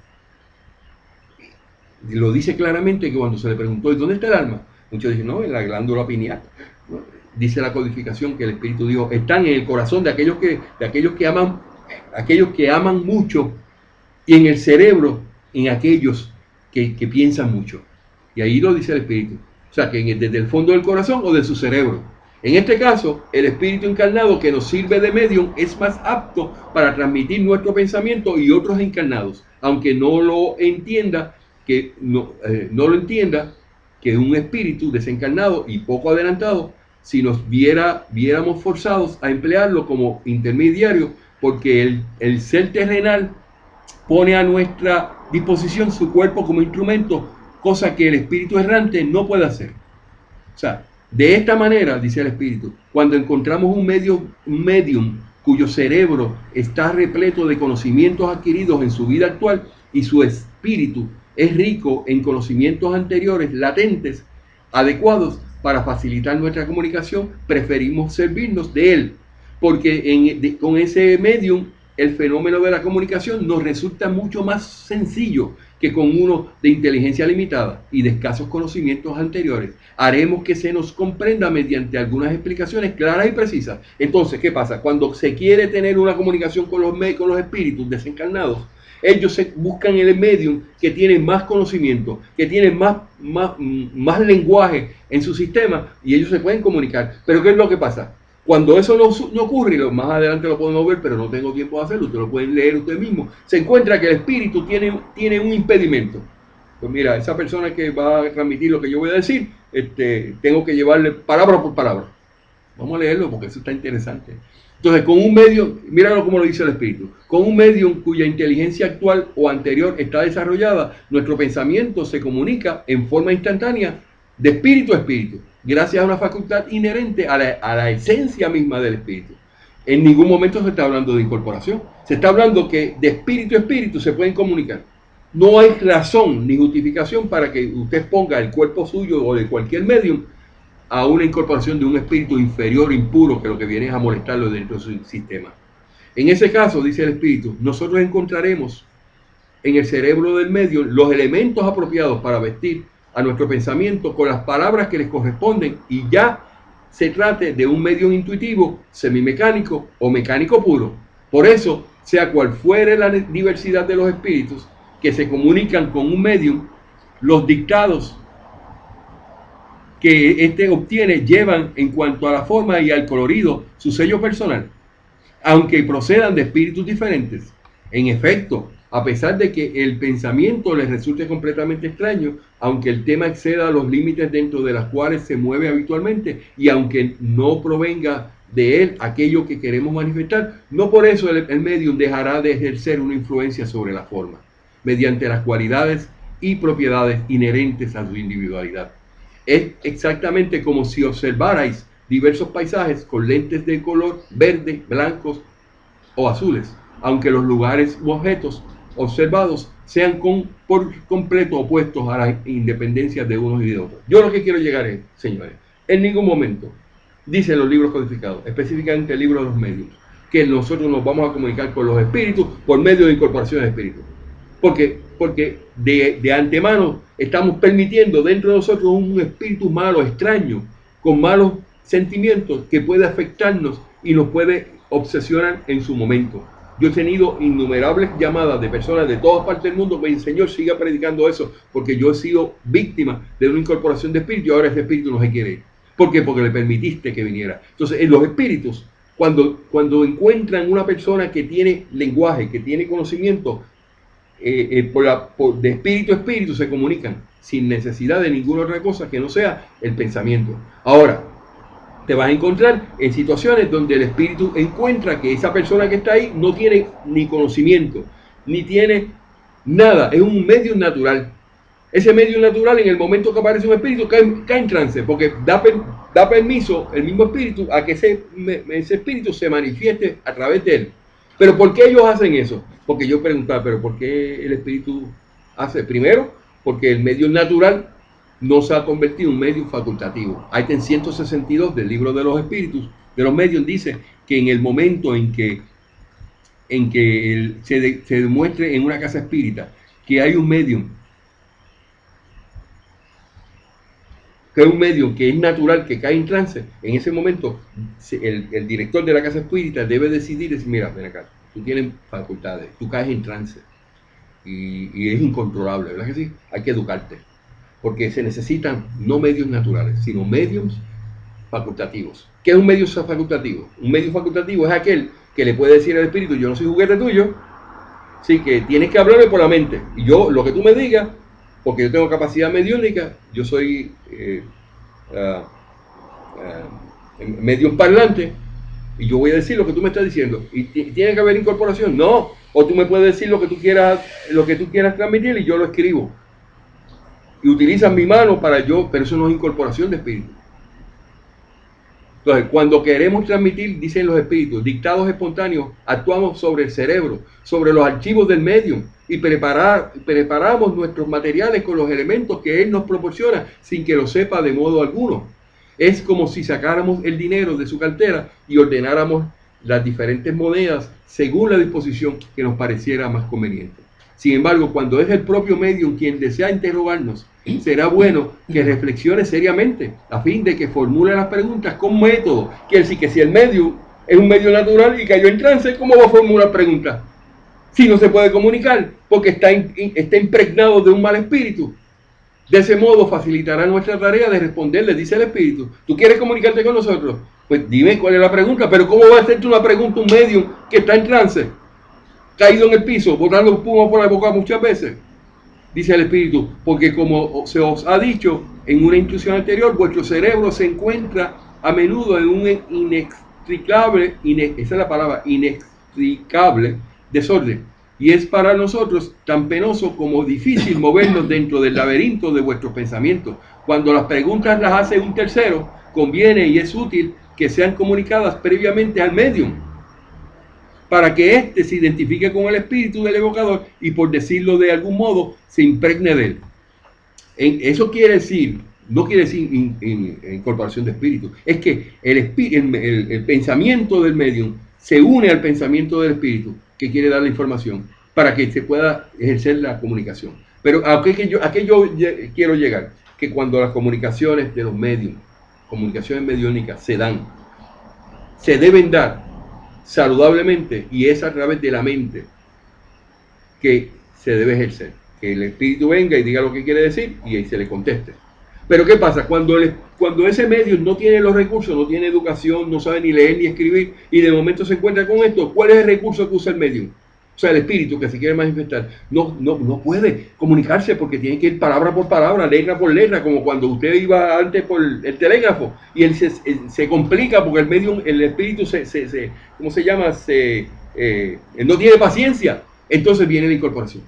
Lo dice claramente, que cuando se le preguntó: ¿y dónde está el alma? Muchos dicen: no, en la glándula pineal. ¿No? Dice la codificación que el espíritu dijo: están en el corazón de aquellos que aman mucho, y en el cerebro en aquellos que piensan mucho. Y ahí lo dice el espíritu. O sea, que desde el fondo del corazón o de su cerebro. En este caso, el espíritu encarnado que nos sirve de medium es más apto para transmitir nuestro pensamiento y otros encarnados, aunque no lo entienda, que un espíritu desencarnado y poco adelantado si nos viéramos forzados a emplearlo como intermediario, porque el ser terrenal pone a nuestra disposición su cuerpo como instrumento, cosa que el espíritu errante no puede hacer. O sea, de esta manera, dice el espíritu, cuando encontramos un medium cuyo cerebro está repleto de conocimientos adquiridos en su vida actual y su espíritu es rico en conocimientos anteriores latentes, adecuados para facilitar nuestra comunicación, preferimos servirnos de él, porque con ese medium el fenómeno de la comunicación nos resulta mucho más sencillo que con uno de inteligencia limitada y de escasos conocimientos anteriores. Haremos que se nos comprenda mediante algunas explicaciones claras y precisas. Entonces, ¿qué pasa? Cuando se quiere tener una comunicación con los espíritus desencarnados, ellos buscan el medium que tiene más conocimiento, que tiene más lenguaje en su sistema, y ellos se pueden comunicar. Pero ¿qué es lo que pasa? Cuando eso no ocurre, y más adelante lo podemos ver, pero no tengo tiempo de hacerlo, ustedes lo pueden leer ustedes mismos, se encuentra que el espíritu tiene un impedimento. Pues mira, esa persona que va a transmitir lo que yo voy a decir, tengo que llevarle palabra por palabra. Vamos a leerlo porque eso está interesante. Entonces, con un medio, míralo como lo dice el espíritu, con un medio cuya inteligencia actual o anterior está desarrollada, nuestro pensamiento se comunica en forma instantánea de espíritu a espíritu, gracias a una facultad inherente a la esencia misma del espíritu. En ningún momento se está hablando de incorporación, se está hablando que de espíritu a espíritu se pueden comunicar. No hay razón ni justificación para que usted ponga el cuerpo suyo o de cualquier medium a una incorporación de un espíritu inferior, impuro, que lo que viene es a molestarlo dentro de su sistema. En ese caso, dice el espíritu, nosotros encontraremos en el cerebro del medio los elementos apropiados para vestir a nuestro pensamiento con las palabras que les corresponden, y ya se trate de un medio intuitivo, semimecánico o mecánico puro. Por eso, sea cual fuere la diversidad de los espíritus que se comunican con un medium, los dictados que éste obtiene llevan en cuanto a la forma y al colorido su sello personal, aunque procedan de espíritus diferentes. En efecto, a pesar de que el pensamiento les resulte completamente extraño, aunque el tema exceda los límites dentro de los cuales se mueve habitualmente, y aunque no provenga de él aquello que queremos manifestar, no por eso el medium dejará de ejercer una influencia sobre la forma, mediante las cualidades y propiedades inherentes a su individualidad. Es exactamente como si observarais diversos paisajes con lentes de color verde, blancos o azules, aunque los lugares u objetos observados sean por completo opuestos a las independencias de unos y de otros. Yo lo que quiero llegar es, señores, en ningún momento, dicen los libros codificados, específicamente el libro de los medios, que nosotros nos vamos a comunicar con los espíritus por medio de incorporación de espíritus. Porque de antemano estamos permitiendo dentro de nosotros un espíritu malo, extraño, con malos sentimientos, que puede afectarnos y nos puede obsesionar en su momento. Yo he tenido innumerables llamadas de personas de todas partes del mundo que me dicen: Señor, siga predicando eso, porque yo he sido víctima de una incorporación de espíritu y ahora ese espíritu no se quiere ir. ¿Por qué? Porque le permitiste que viniera. Entonces, en los espíritus, cuando encuentran una persona que tiene lenguaje, que tiene conocimiento, de espíritu a espíritu se comunican sin necesidad de ninguna otra cosa que no sea el pensamiento. Ahora, te vas a encontrar en situaciones donde el espíritu encuentra que esa persona que está ahí no tiene ni conocimiento, ni tiene nada, es un medio natural. Ese medio natural, en el momento que aparece un espíritu, cae en trance, porque da permiso el mismo espíritu a que ese espíritu se manifieste a través de él. Pero ¿por qué ellos hacen eso? Porque yo preguntaba, ¿pero por qué el espíritu hace? Primero, porque el medio natural no se ha convertido en un medio facultativo. Ahí en 162 del libro de los espíritus, de los medios, dice que en el momento en que se demuestre en una casa espírita que hay un medium, que es natural, que cae en trance, en ese momento el director de la casa espírita debe decidir, decir: mira, ven acá, tú tienes facultades, tú caes en trance y es incontrolable, ¿verdad que sí? Hay que educarte, porque se necesitan no medios naturales, sino medios facultativos. ¿Qué es un medio facultativo? Un medio facultativo es aquel que le puede decir al espíritu: yo no soy juguete tuyo, sí, que tienes que hablarme por la mente, y yo, lo que tú me digas, porque yo tengo capacidad mediúnica, yo soy medium parlante, y yo voy a decir lo que tú me estás diciendo. ¿Y tiene que haber incorporación? No. O tú me puedes decir lo que tú quieras transmitir y yo lo escribo. Y utilizas mi mano para yo, pero eso no es incorporación de espíritu. Entonces, cuando queremos transmitir, dicen los espíritus, dictados espontáneos, actuamos sobre el cerebro, sobre los archivos del medium y preparamos nuestros materiales con los elementos que él nos proporciona sin que lo sepa de modo alguno. Es como si sacáramos el dinero de su cartera y ordenáramos las diferentes monedas según la disposición que nos pareciera más conveniente. Sin embargo, cuando es el propio medium quien desea interrogarnos, será bueno que reflexione seriamente a fin de que formule las preguntas con método. Quiere decir que si el medium es un medio natural y cayó en trance, ¿cómo va a formular preguntas? Si no se puede comunicar, porque está impregnado de un mal espíritu. De ese modo facilitará nuestra tarea de responderle, dice el espíritu. ¿Tú quieres comunicarte con nosotros? Pues dime cuál es la pregunta. Pero ¿cómo va a hacerte una pregunta un medium que está en trance, caído en el piso, botando espuma por la boca muchas veces? Dice el espíritu, porque como se os ha dicho en una instrucción anterior, vuestro cerebro se encuentra a menudo en un inextricable desorden. Y es para nosotros tan penoso como difícil movernos dentro del laberinto de vuestros pensamientos. Cuando las preguntas las hace un tercero, conviene y es útil que sean comunicadas previamente al medium, para que éste se identifique con el espíritu del evocador y, por decirlo de algún modo, se impregne de él. Eso quiere decir, no quiere decir incorporación de espíritu, es que el pensamiento del medium se une al pensamiento del espíritu que quiere dar la información para que se pueda ejercer la comunicación. Pero ¿a qué yo quiero llegar? Que cuando las comunicaciones de los medios, comunicaciones mediúnicas se dan, se deben dar saludablemente, y es a través de la mente que se debe ejercer. Que el espíritu venga y diga lo que quiere decir y ahí se le conteste. Pero ¿qué pasa? Cuando ese medio no tiene los recursos, no tiene educación, no sabe ni leer ni escribir, y de momento se encuentra con esto, ¿cuál es el recurso que usa el medio? O sea, el espíritu que se quiere manifestar no puede comunicarse porque tiene que ir palabra por palabra, letra por letra, como cuando usted iba antes por el telégrafo, y él se complica porque el espíritu ¿cómo se llama? No tiene paciencia. Entonces viene la incorporación.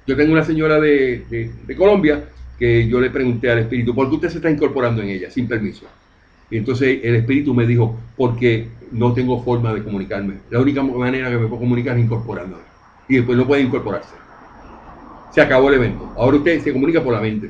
Yo tengo una señora de Colombia que yo le pregunté al espíritu, ¿por qué usted se está incorporando en ella sin permiso? Y entonces el espíritu me dijo, porque no tengo forma de comunicarme. La única manera que me puedo comunicar es incorporándome. Y después no puede incorporarse. Se acabó el evento. Ahora usted se comunica por la mente.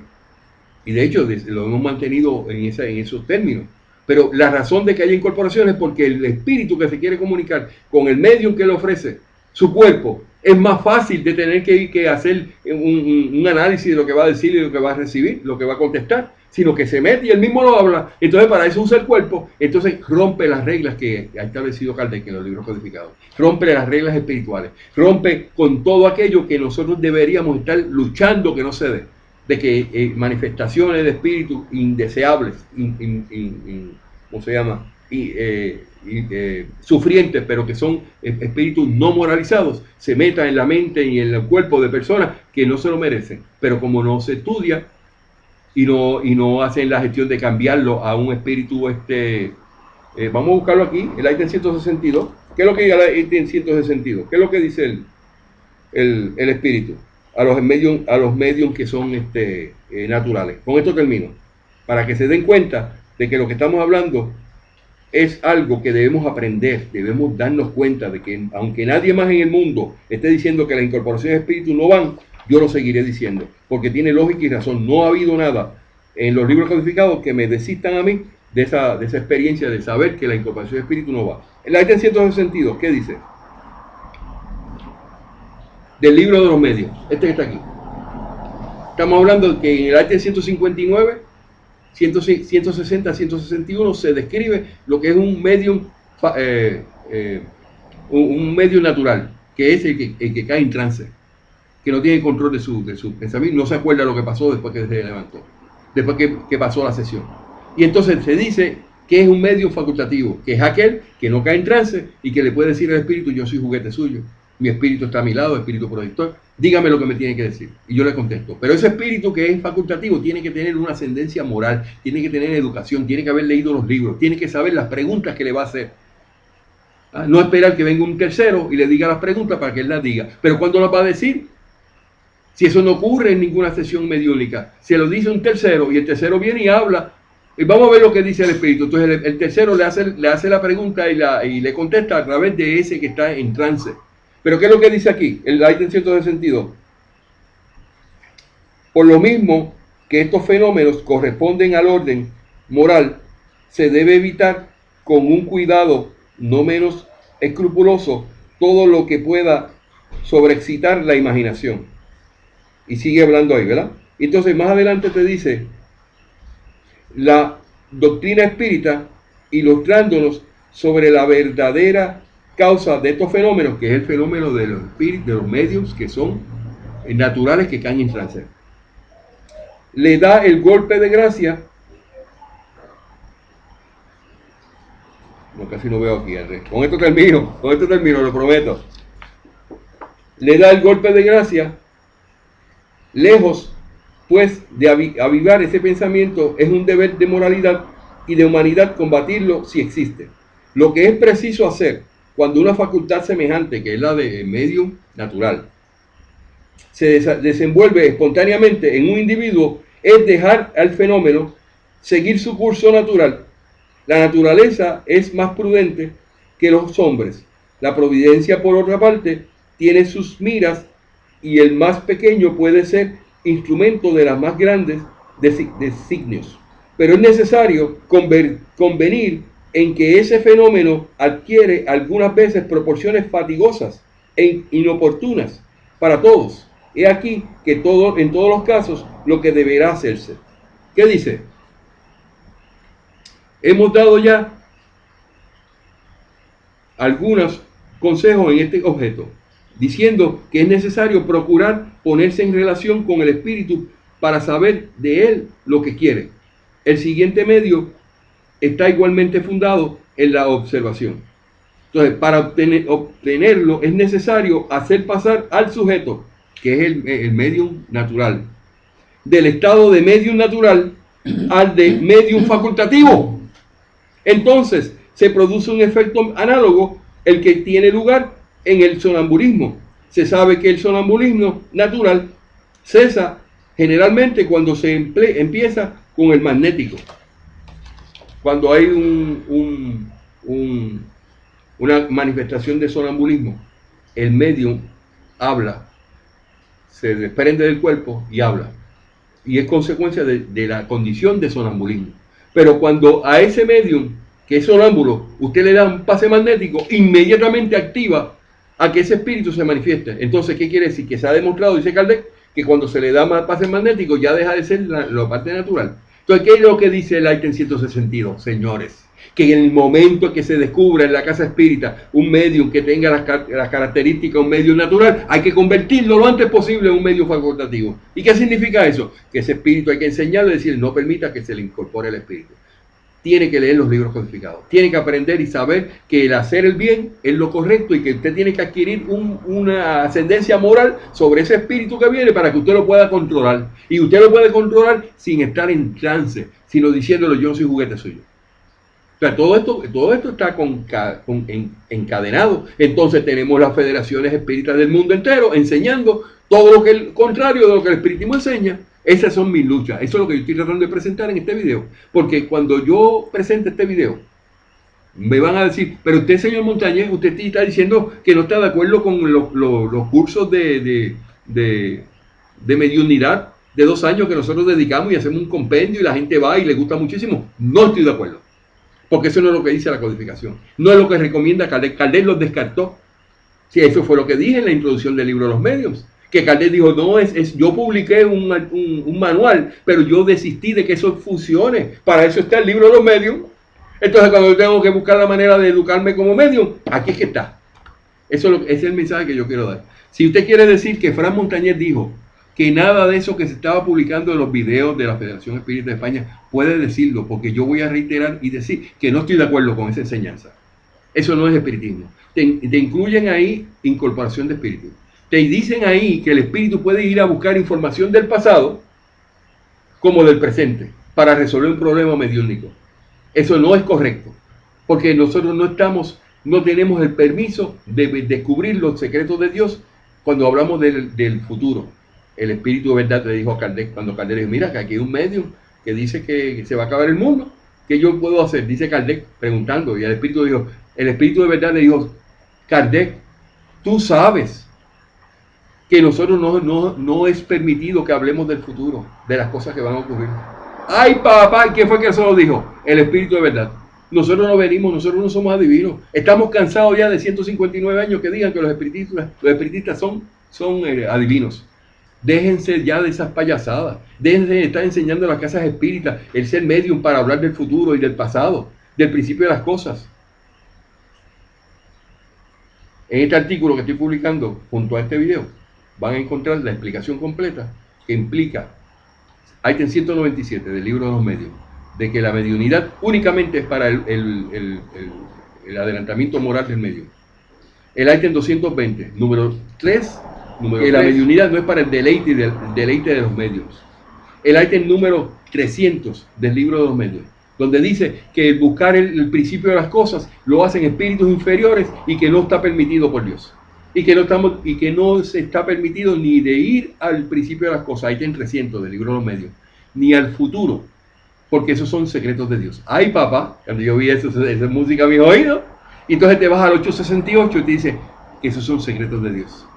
Y de hecho lo hemos mantenido en esos términos. Pero la razón de que haya incorporación es porque el espíritu que se quiere comunicar con el medium que le ofrece su cuerpo, es más fácil de tener que hacer un análisis de lo que va a decir y lo que va a recibir, lo que va a contestar, sino que se mete y él mismo lo habla. Entonces para eso usa el cuerpo. Entonces rompe las reglas que ha establecido Kardec en los libros codificados, rompe las reglas espirituales, rompe con todo aquello que nosotros deberíamos estar luchando que no se dé, de que manifestaciones de espíritus indeseables, ¿cómo se llama? Sufrientes, pero que son espíritus no moralizados, se metan en la mente y en el cuerpo de personas que no se lo merecen. Pero como no se estudia y no hacen la gestión de cambiarlo a un espíritu, vamos a buscarlo aquí, el ítem 162. ¿Qué es lo que dice el ítem 162? ¿Qué es lo que dice el espíritu a los medios que son naturales? Con esto termino, para que se den cuenta de que lo que estamos hablando es algo que debemos aprender, debemos darnos cuenta de que aunque nadie más en el mundo esté diciendo que la incorporación de espíritu no van, yo lo seguiré diciendo, porque tiene lógica y razón. No ha habido nada en los libros codificados que me desistan a mí de esa experiencia de saber que la incorporación de espíritu no va. En la ítem 162, ¿qué dice? Del libro de los medios, que está aquí. Estamos hablando de que en el ítem 159... 160, 161 se describe lo que es un medium natural, que es el que cae en trance, que no tiene control de su pensamiento, no se acuerda lo que pasó después que se levantó, después que pasó la sesión. Y entonces se dice que es un medium facultativo, que es aquel que no cae en trance y que le puede decir al espíritu, yo soy juguete suyo, mi espíritu está a mi lado, espíritu protector, dígame lo que me tiene que decir. Y yo le contesto. Pero ese espíritu que es facultativo tiene que tener una ascendencia moral, tiene que tener educación, tiene que haber leído los libros, tiene que saber las preguntas que le va a hacer. ¿Ah? No esperar que venga un tercero y le diga las preguntas para que él las diga. Pero ¿cuándo las va a decir? Si eso no ocurre en ninguna sesión mediúnica, se lo dice un tercero y el tercero viene y habla. Y vamos a ver lo que dice el espíritu. Entonces el tercero le hace la pregunta y le contesta a través de ese que está en trance. Pero ¿qué es lo que dice aquí? El ítem 162. Por lo mismo que estos fenómenos corresponden al orden moral, se debe evitar con un cuidado no menos escrupuloso todo lo que pueda sobreexcitar la imaginación. Y sigue hablando ahí, ¿verdad? Entonces más adelante te dice la doctrina espírita ilustrándonos sobre la verdadera causa de estos fenómenos, que es el fenómeno de los espíritus, de los medios que son naturales que caen en trance. Le da el golpe de gracia. No, casi no veo aquí, Andrés. Con esto termino, lo prometo. Le da el golpe de gracia. Lejos, pues, de avivar ese pensamiento, es un deber de moralidad y de humanidad combatirlo si existe. Lo que es preciso hacer cuando una facultad semejante, que es la de medium natural, se desenvuelve espontáneamente en un individuo, es dejar al fenómeno seguir su curso natural. La naturaleza es más prudente que los hombres. La providencia, por otra parte, tiene sus miras y el más pequeño puede ser instrumento de las más grandes designios. Pero es necesario convenir en que ese fenómeno adquiere algunas veces proporciones fatigosas e inoportunas para todos. He aquí que en todos los casos lo que deberá hacerse. ¿Qué dice? Hemos dado ya algunos consejos en este objeto, diciendo que es necesario procurar ponerse en relación con el espíritu para saber de él lo que quiere. El siguiente medio está igualmente fundado en la observación. Entonces, para obtenerlo es necesario hacer pasar al sujeto, que es el medium natural, del estado de medium natural al de medium facultativo. Entonces, se produce un efecto análogo el que tiene lugar en el sonambulismo. Se sabe que el sonambulismo natural cesa generalmente cuando se empieza con el magnético. Cuando hay una manifestación de sonambulismo, el medium habla, se desprende del cuerpo y habla. Y es consecuencia de la condición de sonambulismo. Pero cuando a ese medium, que es sonámbulo, usted le da un pase magnético, inmediatamente activa a que ese espíritu se manifieste. Entonces, ¿qué quiere decir? Que se ha demostrado, dice Kardec, que cuando se le da más pase magnético ya deja de ser la parte natural. Entonces, ¿qué es lo que dice el ítem 162, señores? Que en el momento en que se descubra en la casa espírita un medium que tenga las características de un medium natural, hay que convertirlo lo antes posible en un medium facultativo. ¿Y qué significa eso? Que ese espíritu hay que enseñarle y decir, no permita que se le incorpore el espíritu. Tiene que leer los libros codificados, tiene que aprender y saber que el hacer el bien es lo correcto y que usted tiene que adquirir una ascendencia moral sobre ese espíritu que viene para que usted lo pueda controlar. Y usted lo puede controlar sin estar en trance, sino diciéndole yo no soy juguete suyo. O sea, todo esto está encadenado. Entonces tenemos las federaciones espíritas del mundo entero enseñando todo lo que es contrario de lo que el espiritismo enseña. Esas son mis luchas. Eso es lo que yo estoy tratando de presentar en este video. Porque cuando yo presente este video, me van a decir, pero usted, señor Montañez, usted está diciendo que no está de acuerdo con los cursos de mediunidad de 2 años que nosotros dedicamos y hacemos un compendio y la gente va y le gusta muchísimo. No estoy de acuerdo. Porque eso no es lo que dice la codificación. No es lo que recomienda Kardec. Kardec los descartó. Sí, eso fue lo que dije en la introducción del libro de los medios. Que Kardec dijo, no, yo publiqué un manual, pero yo desistí de que eso funcione. Para eso está el libro de los medios. Entonces, cuando yo tengo que buscar la manera de educarme como medio, aquí es que está. Ese es el mensaje que yo quiero dar. Si usted quiere decir que Fran Montañez dijo que nada de eso que se estaba publicando en los videos de la Federación Espírita de España puede decirlo, porque yo voy a reiterar y decir que no estoy de acuerdo con esa enseñanza. Eso no es espiritismo. Te incluyen ahí incorporación de espíritu. Te dicen ahí que el espíritu puede ir a buscar información del pasado como del presente para resolver un problema mediúnico. Eso no es correcto, porque nosotros no tenemos el permiso de descubrir los secretos de Dios cuando hablamos del futuro. El espíritu de verdad le dijo a Kardec, cuando Kardec dijo, mira, que aquí hay un medium que dice que se va a acabar el mundo, ¿qué yo puedo hacer? Dice Kardec preguntando, y el espíritu de verdad le dijo, Kardec, tú sabes que nosotros no es permitido que hablemos del futuro, de las cosas que van a ocurrir. Ay, papá, ¿quién fue que eso lo dijo? El espíritu de verdad. Nosotros no venimos, nosotros no somos adivinos. Estamos cansados ya de 159 años que digan que los espiritistas son adivinos. Déjense ya de esas payasadas. Déjense de estar enseñando en las casas espíritas el ser medium para hablar del futuro y del pasado, del principio de las cosas. En este artículo que estoy publicando junto a este video, van a encontrar la explicación completa que implica, ítem 197 del libro de los medios, de que la mediunidad únicamente es para el adelantamiento moral del medium. El ítem 220, número 3, que la mediunidad no es para el deleite de los medios. El ítem número 300 del libro de los medios, donde dice que el buscar el principio de las cosas lo hacen espíritus inferiores y que no está permitido por Dios. Y que no se está permitido ni de ir al principio de las cosas, ítem 300 del libro de los medios, ni al futuro, porque esos son secretos de Dios. Ay, papá, cuando yo vi esa música a mis oídos, y entonces te vas al 868 y te dice que esos son secretos de Dios.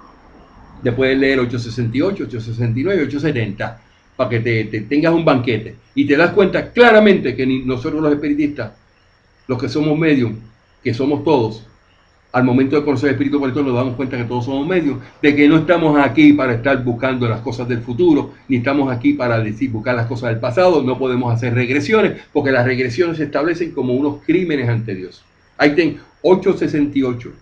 Después de leer 868, 869, 870, para que te tengas un banquete y te das cuenta claramente que nosotros los espiritistas, los que somos medium, que somos todos, al momento de conocer el espíritu por esto nos damos cuenta que todos somos medios, de que no estamos aquí para estar buscando las cosas del futuro, ni estamos aquí para buscar las cosas del pasado, no podemos hacer regresiones, porque las regresiones se establecen como unos crímenes ante Dios. Ahí ten 868,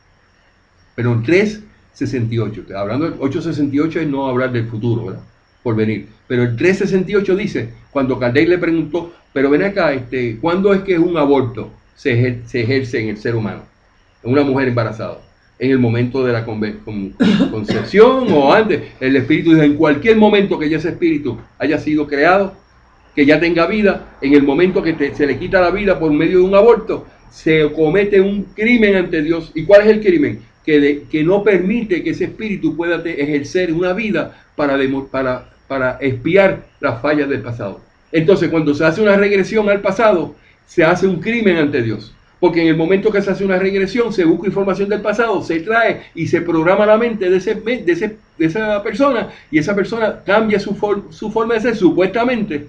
pero en 368, hablando del 868 es no hablar del futuro, ¿verdad? Por venir. Pero el 368 dice, cuando Kardec le preguntó, pero ven acá, ¿cuándo es que un aborto se ejerce en el ser humano? En una mujer embarazada, en el momento de la concepción o antes. El espíritu dice, en cualquier momento que ya ese espíritu haya sido creado, que ya tenga vida, en el momento que se le quita la vida por medio de un aborto, se comete un crimen ante Dios. ¿Y cuál es el crimen? Que no permite que ese espíritu pueda ejercer una vida para expiar las fallas del pasado. Entonces, cuando se hace una regresión al pasado, se hace un crimen ante Dios. Porque en el momento que se hace una regresión, se busca información del pasado, se trae y se programa la mente de esa persona, y esa persona cambia su forma de ser, supuestamente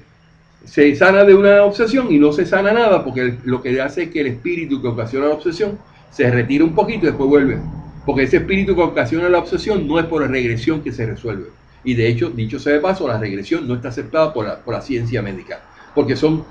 se sana de una obsesión y no se sana nada, porque lo que hace es que el espíritu que ocasiona la obsesión se retira un poquito y después vuelve. Porque ese espíritu que ocasiona la obsesión no es por la regresión que se resuelve. Y de hecho, dicho sea de paso, la regresión no está aceptada por la ciencia médica, porque son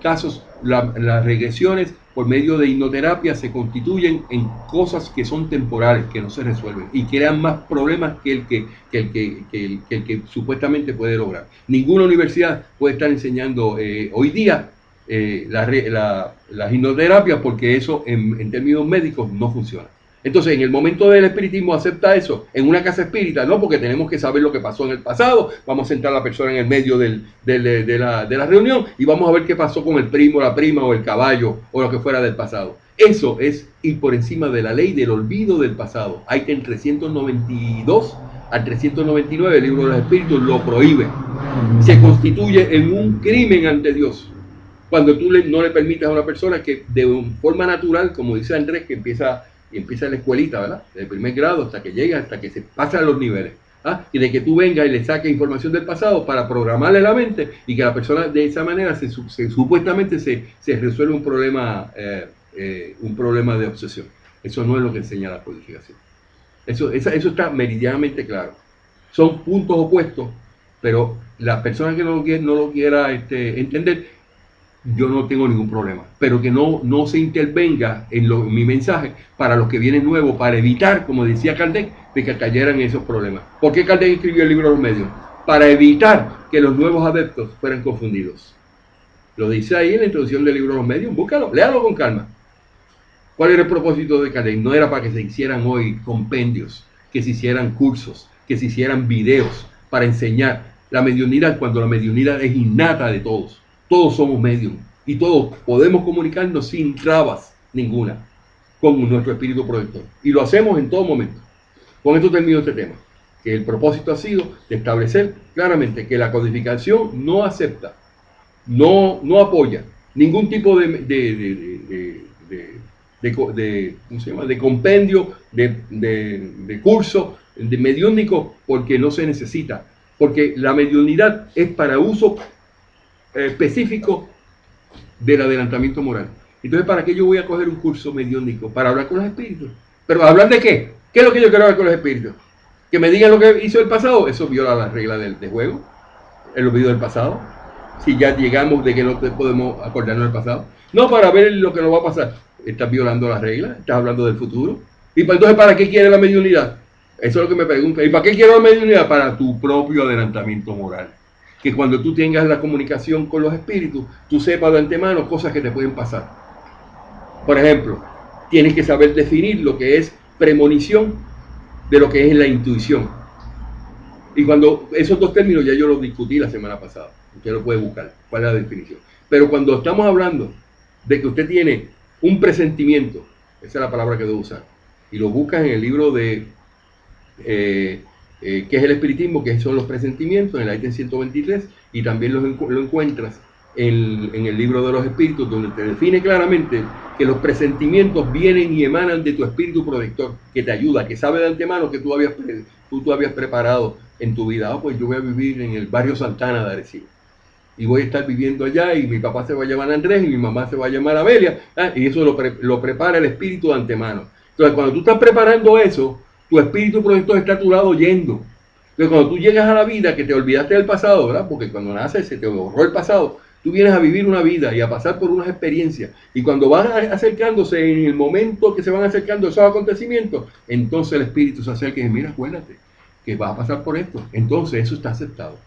casos, las regresiones por medio de hipnoterapia se constituyen en cosas que son temporales, que no se resuelven y crean más problemas que el que supuestamente puede lograr. Ninguna universidad puede estar enseñando hoy día la hipnoterapia, porque eso en términos médicos no funciona. Entonces, en el momento del espiritismo acepta eso en una casa espírita, no, porque tenemos que saber lo que pasó en el pasado, vamos a sentar a la persona en el medio de la reunión y vamos a ver qué pasó con el primo, la prima o el caballo o lo que fuera del pasado. Eso es ir por encima de la ley del olvido del pasado. Ítem 392 al 399 el libro de los espíritus lo prohíbe. Se constituye en un crimen ante Dios cuando tú no le permitas a una persona que de forma natural, como dice Andrés, que empieza la escuelita, ¿verdad? Desde el primer grado hasta que llega, hasta que se pasan los niveles. ¿Ah? Y de que tú vengas y le saques información del pasado para programarle la mente y que la persona de esa manera supuestamente se resuelve un problema de obsesión. Eso no es lo que enseña la codificación. Eso está meridianamente claro. Son puntos opuestos, pero la persona que no lo quiera entender, yo no tengo ningún problema, pero que no se intervenga en mi mensaje para los que vienen nuevos, para evitar, como decía Kardec, de que cayeran en esos problemas. ¿Por qué Kardec escribió el libro de los medios? Para evitar que los nuevos adeptos fueran confundidos. Lo dice ahí en la introducción del libro de los medios, búscalo, léalo con calma. ¿Cuál era el propósito de Kardec? No era para que se hicieran hoy compendios, que se hicieran cursos, que se hicieran videos para enseñar la mediunidad, cuando la mediunidad es innata de todos. Todos somos medium y todos podemos comunicarnos sin trabas ninguna con nuestro espíritu protector. Y lo hacemos en todo momento. Con esto termino este tema, que el propósito ha sido de establecer claramente que la codificación no acepta, no apoya ningún tipo ¿cómo se llama?, de compendio, de curso, de mediúnico, porque no se necesita. Porque la mediunidad es para uso específico del adelantamiento moral. Entonces, ¿para qué yo voy a coger un curso mediúnico? Para hablar con los espíritus. ¿Pero hablar de qué? ¿Qué es lo que yo quiero hablar con los espíritus? ¿Que me digan lo que hizo el pasado? Eso viola las reglas de juego, el olvido del pasado. Si ya llegamos de que no podemos acordarnos del pasado. No, para ver lo que nos va a pasar. Estás violando las reglas, estás hablando del futuro. Y entonces, ¿para qué quiere la mediunidad? Eso es lo que me pregunta. ¿Y para qué quiero la mediunidad? Para tu propio adelantamiento moral. Que cuando tú tengas la comunicación con los espíritus, tú sepas de antemano cosas que te pueden pasar. Por ejemplo, tienes que saber definir lo que es premonición de lo que es la intuición. Y cuando esos dos términos ya yo los discutí la semana pasada. Usted lo puede buscar, cuál es la definición. Pero cuando estamos hablando de que usted tiene un presentimiento, esa es la palabra que debo usar, y lo buscas en el libro de ¿qué es el espiritismo?, que son los presentimientos, en el ítem 123, y también lo encuentras en el libro de los espíritus, donde te define claramente que los presentimientos vienen y emanan de tu espíritu protector, que te ayuda, que sabe de antemano que tú habías preparado en tu vida. Pues yo voy a vivir en el barrio Santana de Arecibo, y voy a estar viviendo allá, y mi papá se va a llamar Andrés, y mi mamá se va a llamar Amelia, y eso lo prepara el espíritu de antemano. Entonces, cuando tú estás preparando eso, tu espíritu protector está a tu lado oyendo. Entonces, cuando tú llegas a la vida, que te olvidaste del pasado, ¿verdad? Porque cuando naces se te borró el pasado, tú vienes a vivir una vida y a pasar por unas experiencias. Y cuando van acercándose, en el momento que se van acercando esos acontecimientos, entonces el espíritu se acerca y dice, mira, acuérdate que vas a pasar por esto. Entonces eso está aceptado,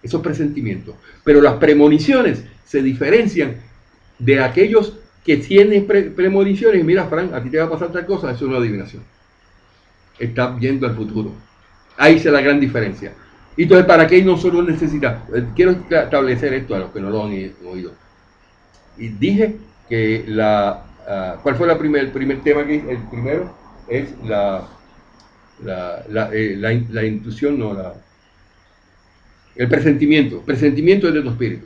esos presentimientos. Pero las premoniciones se diferencian de aquellos que tienen premoniciones. Mira, Frank, a ti te va a pasar tal cosa, eso es una adivinación. Estás viendo al futuro. Ahí está la gran diferencia. Y entonces, ¿para qué nosotros necesitamos? Quiero establecer esto a los que no lo han oído. Y dije que ¿cuál fue el primer tema que hice? El primero es la intuición, el presentimiento. Presentimiento es de tu espíritu.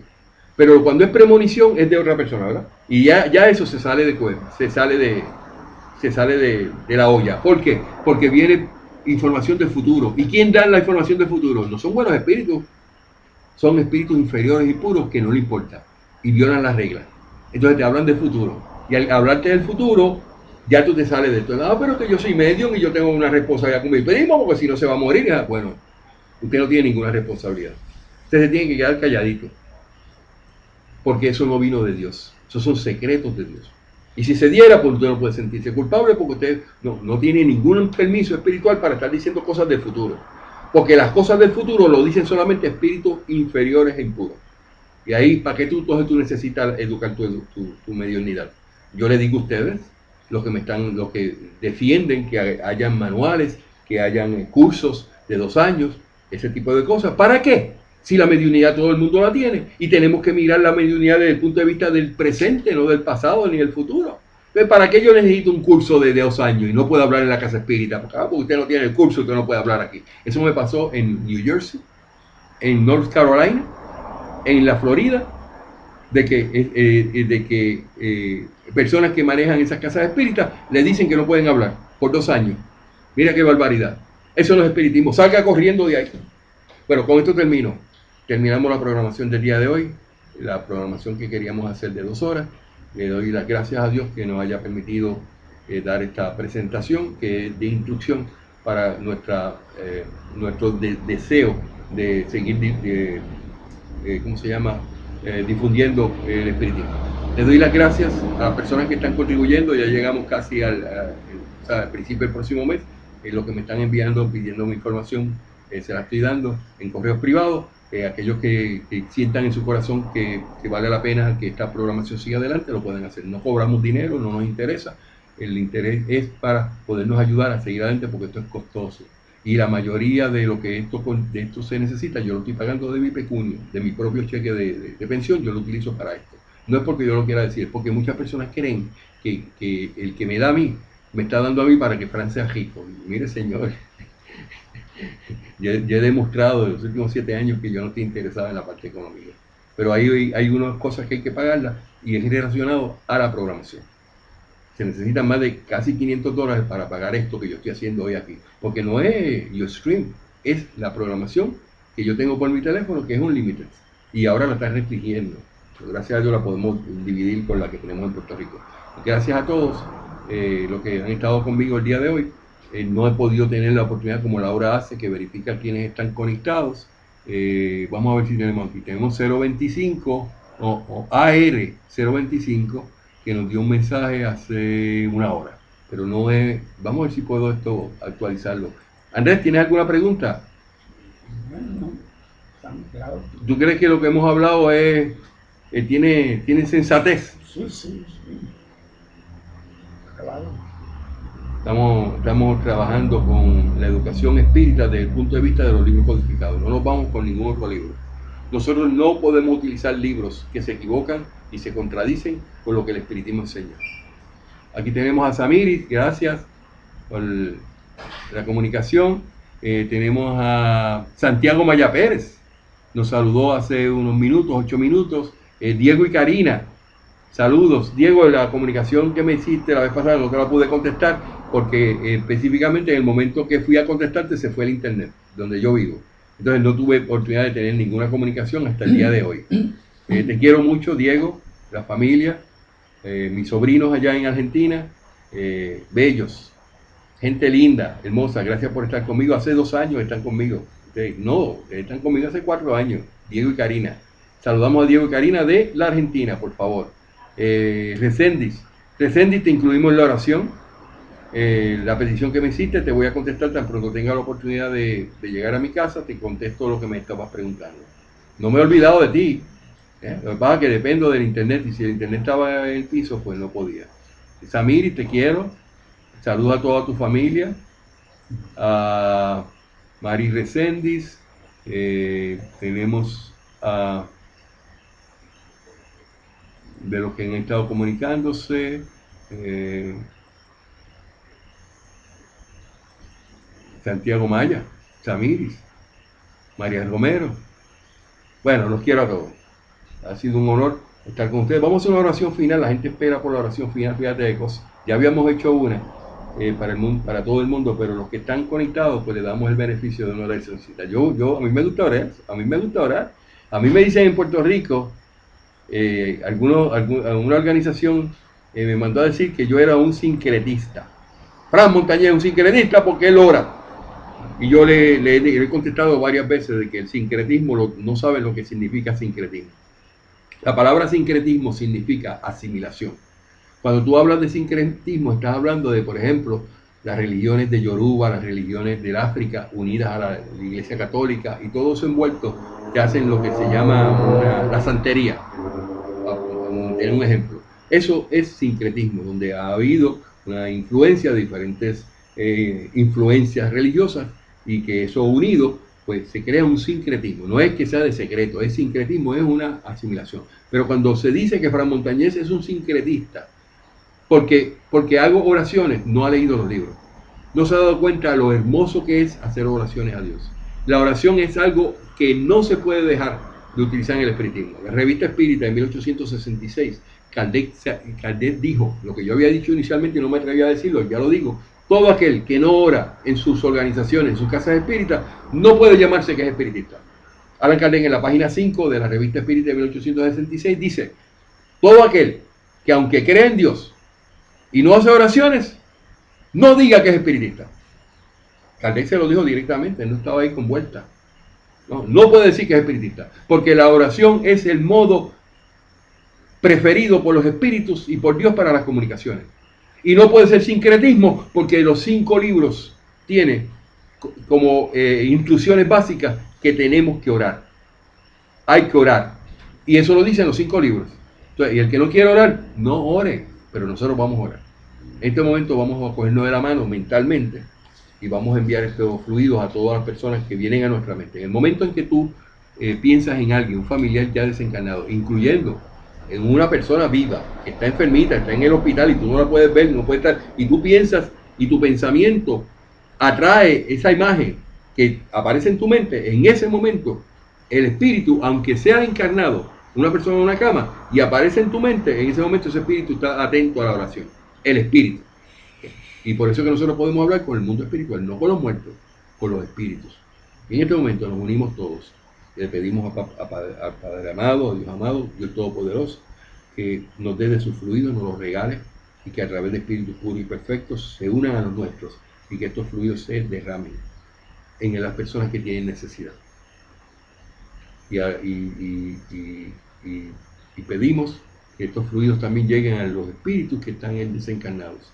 Pero cuando es premonición es de otra persona, ¿verdad? Y ya eso se sale de la olla. ¿Por qué? Porque viene información del futuro. ¿Y quién da la información del futuro? No son buenos espíritus, son espíritus inferiores y puros que no le importa y violan las reglas. Entonces te hablan del futuro, y al hablarte del futuro ya tú te sales de esto. Pero que yo soy medium y yo tengo una responsabilidad con mi primo, porque si no se va a morir. Bueno, usted no tiene ninguna responsabilidad, usted se tiene que quedar calladito, porque eso no vino de Dios, esos son secretos de Dios. Y si se diera, pues usted no puede sentirse culpable, porque usted no tiene ningún permiso espiritual para estar diciendo cosas del futuro. Porque las cosas del futuro lo dicen solamente espíritus inferiores e impuros. Y ahí, ¿para qué tú necesitas educar tu mediunidad? Yo le digo a ustedes, los que defienden que hayan manuales, que hayan cursos de 2 años, ese tipo de cosas. ¿Para qué? Si la mediunidad todo el mundo la tiene, y tenemos que mirar la mediunidad desde el punto de vista del presente, no del pasado ni del futuro. Entonces, ¿para qué yo necesito un curso de 2 años y no puedo hablar en la casa espírita? Porque usted no tiene el curso, usted no puede hablar aquí. Eso me pasó en New Jersey, en North Carolina, en la Florida, de que personas que manejan esas casas espíritas le dicen que no pueden hablar por 2 años. Mira qué barbaridad. Eso no es espiritismo. Salga corriendo de ahí. Bueno, con esto terminamos la programación del día de hoy, la programación que queríamos hacer de 2 horas. Le doy las gracias a Dios que nos haya permitido dar esta presentación, que es de instrucción para nuestro deseo de seguir difundiendo el espiritismo. Les doy las gracias a las personas que están contribuyendo. Ya llegamos casi al principio del próximo mes. Los que me están enviando, pidiendo mi información, se la estoy dando en correos privados. Aquellos que sientan en su corazón que vale la pena que esta programación siga adelante, lo pueden hacer. No cobramos dinero, no nos interesa. el interés es para podernos ayudar a seguir adelante porque esto es costoso. Y la mayoría de lo que de esto se necesita, yo lo estoy pagando de mi pecunio, de mi propio cheque de pensión, yo lo utilizo para esto. No es porque yo lo quiera decir, es porque muchas personas creen que el que me da a mí, me está dando a mí para que Fran sea rico. Y mire, señor, yo he demostrado en los últimos 7 años que yo no estoy interesado en la parte económica. Pero hay unas cosas que hay que pagarlas y es relacionado a la programación. Se necesitan más de casi $500 para pagar esto que yo estoy haciendo hoy aquí. Porque no es Ustream, es la programación que yo tengo por mi teléfono, que es Unlimited. Y ahora la están restringiendo. Pero gracias a Dios la podemos dividir con la que tenemos en Puerto Rico. Gracias a todos los que han estado conmigo el día de hoy. No he podido tener la oportunidad, como Laura hace, que verifica quiénes están conectados. Vamos a ver si tenemos aquí. Tenemos 025 o AR 025 que nos dio un mensaje hace una hora. Pero no es. Vamos a ver si puedo esto actualizarlo. Andrés, ¿tienes alguna pregunta? No, claro. ¿Tú crees que lo que hemos hablado tiene sensatez? Sí, sí, sí. Claro. Estamos trabajando con la educación espírita desde el punto de vista de los libros codificados. No nos vamos con ningún otro libro. Nosotros no podemos utilizar libros que se equivocan y se contradicen con lo que el espiritismo enseña. Aquí tenemos a Samiris, gracias por la comunicación. Tenemos a Santiago Maya Pérez, nos saludó hace unos minutos, 8 minutos. Diego y Karina, saludos. Diego, la comunicación que me hiciste la vez pasada no te la pude contestar porque específicamente en el momento que fui a contestarte se fue el internet, donde yo vivo. Entonces no tuve oportunidad de tener ninguna comunicación hasta el día de hoy. Te quiero mucho, Diego, la familia, mis sobrinos allá en Argentina, bellos, gente linda, hermosa, gracias por estar conmigo. Hace 2 años están conmigo. Están conmigo hace 4 años, Diego y Karina. Saludamos a Diego y Karina de la Argentina, por favor. Recendis, te incluimos en la oración. La petición que me hiciste te voy a contestar tan pronto tenga la oportunidad de llegar a mi casa, te contesto lo que me estabas preguntando. No me he olvidado de ti. Lo que pasa es que dependo del internet y si el internet estaba en el piso, pues no podía. Samiri, te quiero. Saluda a toda tu familia. A Mari Recendis. Tenemos a de los que han estado comunicándose. Santiago Maya, Samiris, María Romero. Bueno, los quiero a todos. Ha sido un honor estar con ustedes. Vamos a hacer una oración final. La gente espera por la oración final. Fíjate de cosas. Ya habíamos hecho una para el mundo, para todo el mundo, pero los que están conectados, pues le damos el beneficio de una oracióncita. A mí me gusta orar. A mí me gusta orar. A mí me dicen en Puerto Rico, alguna organización me mandó a decir que yo era un sincretista. Fran Montañez es un sincretista porque él ora. Y yo le he contestado varias veces de que el sincretismo no sabe lo que significa sincretismo. La palabra sincretismo significa asimilación. Cuando tú hablas de sincretismo, estás hablando de, por ejemplo, las religiones de Yoruba, las religiones del África unidas a la Iglesia Católica y todo eso envuelto que hacen lo que se llama la santería. En un ejemplo. Eso es sincretismo, donde ha habido una influencia de diferentes influencias religiosas y que eso unido pues se crea un sincretismo. No es que sea de secreto, es sincretismo, es una asimilación. Pero cuando se dice que Fran Montañez es un sincretista porque hago oraciones, no ha leído los libros, no se ha dado cuenta de lo hermoso que es hacer oraciones a Dios. La oración es algo que no se puede dejar de utilizar en el espiritismo. La revista Espírita de 1866, Kardec dijo lo que yo había dicho inicialmente y no me atrevía a decirlo, ya lo digo: todo aquel que no ora en sus organizaciones, en sus casas espíritas, no puede llamarse que es espiritista. Allan Kardec en la página 5 de la revista Espírita de 1866 dice: todo aquel que aunque cree en Dios y no hace oraciones, no diga que es espiritista. Kardec se lo dijo directamente, no estaba ahí con vuelta. No puede decir que es espiritista, porque la oración es el modo preferido por los espíritus y por Dios para las comunicaciones. Y no puede ser sincretismo, porque los 5 libros tienen como instrucciones básicas que tenemos que orar. Hay que orar. Y eso lo dicen los 5 libros. Entonces, y el que no quiere orar, no ore, pero nosotros vamos a orar. En este momento vamos a cogernos de la mano mentalmente y vamos a enviar estos fluidos a todas las personas que vienen a nuestra mente. En el momento en que tú piensas en alguien, un familiar ya desencarnado, incluyendo en una persona viva que está enfermita, está en el hospital y tú no la puedes ver, no puede estar, y tú piensas y tu pensamiento atrae esa imagen que aparece en tu mente, en ese momento el espíritu, aunque sea encarnado, una persona en una cama y aparece en tu mente, en ese momento ese espíritu está atento a la oración, el espíritu. Y por eso que nosotros podemos hablar con el mundo espiritual, no con los muertos, con los espíritus. Y en este momento nos unimos todos. Le pedimos a Padre amado, a Dios amado, Dios Todopoderoso, que nos dé de sus fluidos, nos los regale y que a través de espíritus puros y perfectos se unan a los nuestros y que estos fluidos se derramen en las personas que tienen necesidad. Y pedimos que estos fluidos también lleguen a los espíritus que están desencarnados,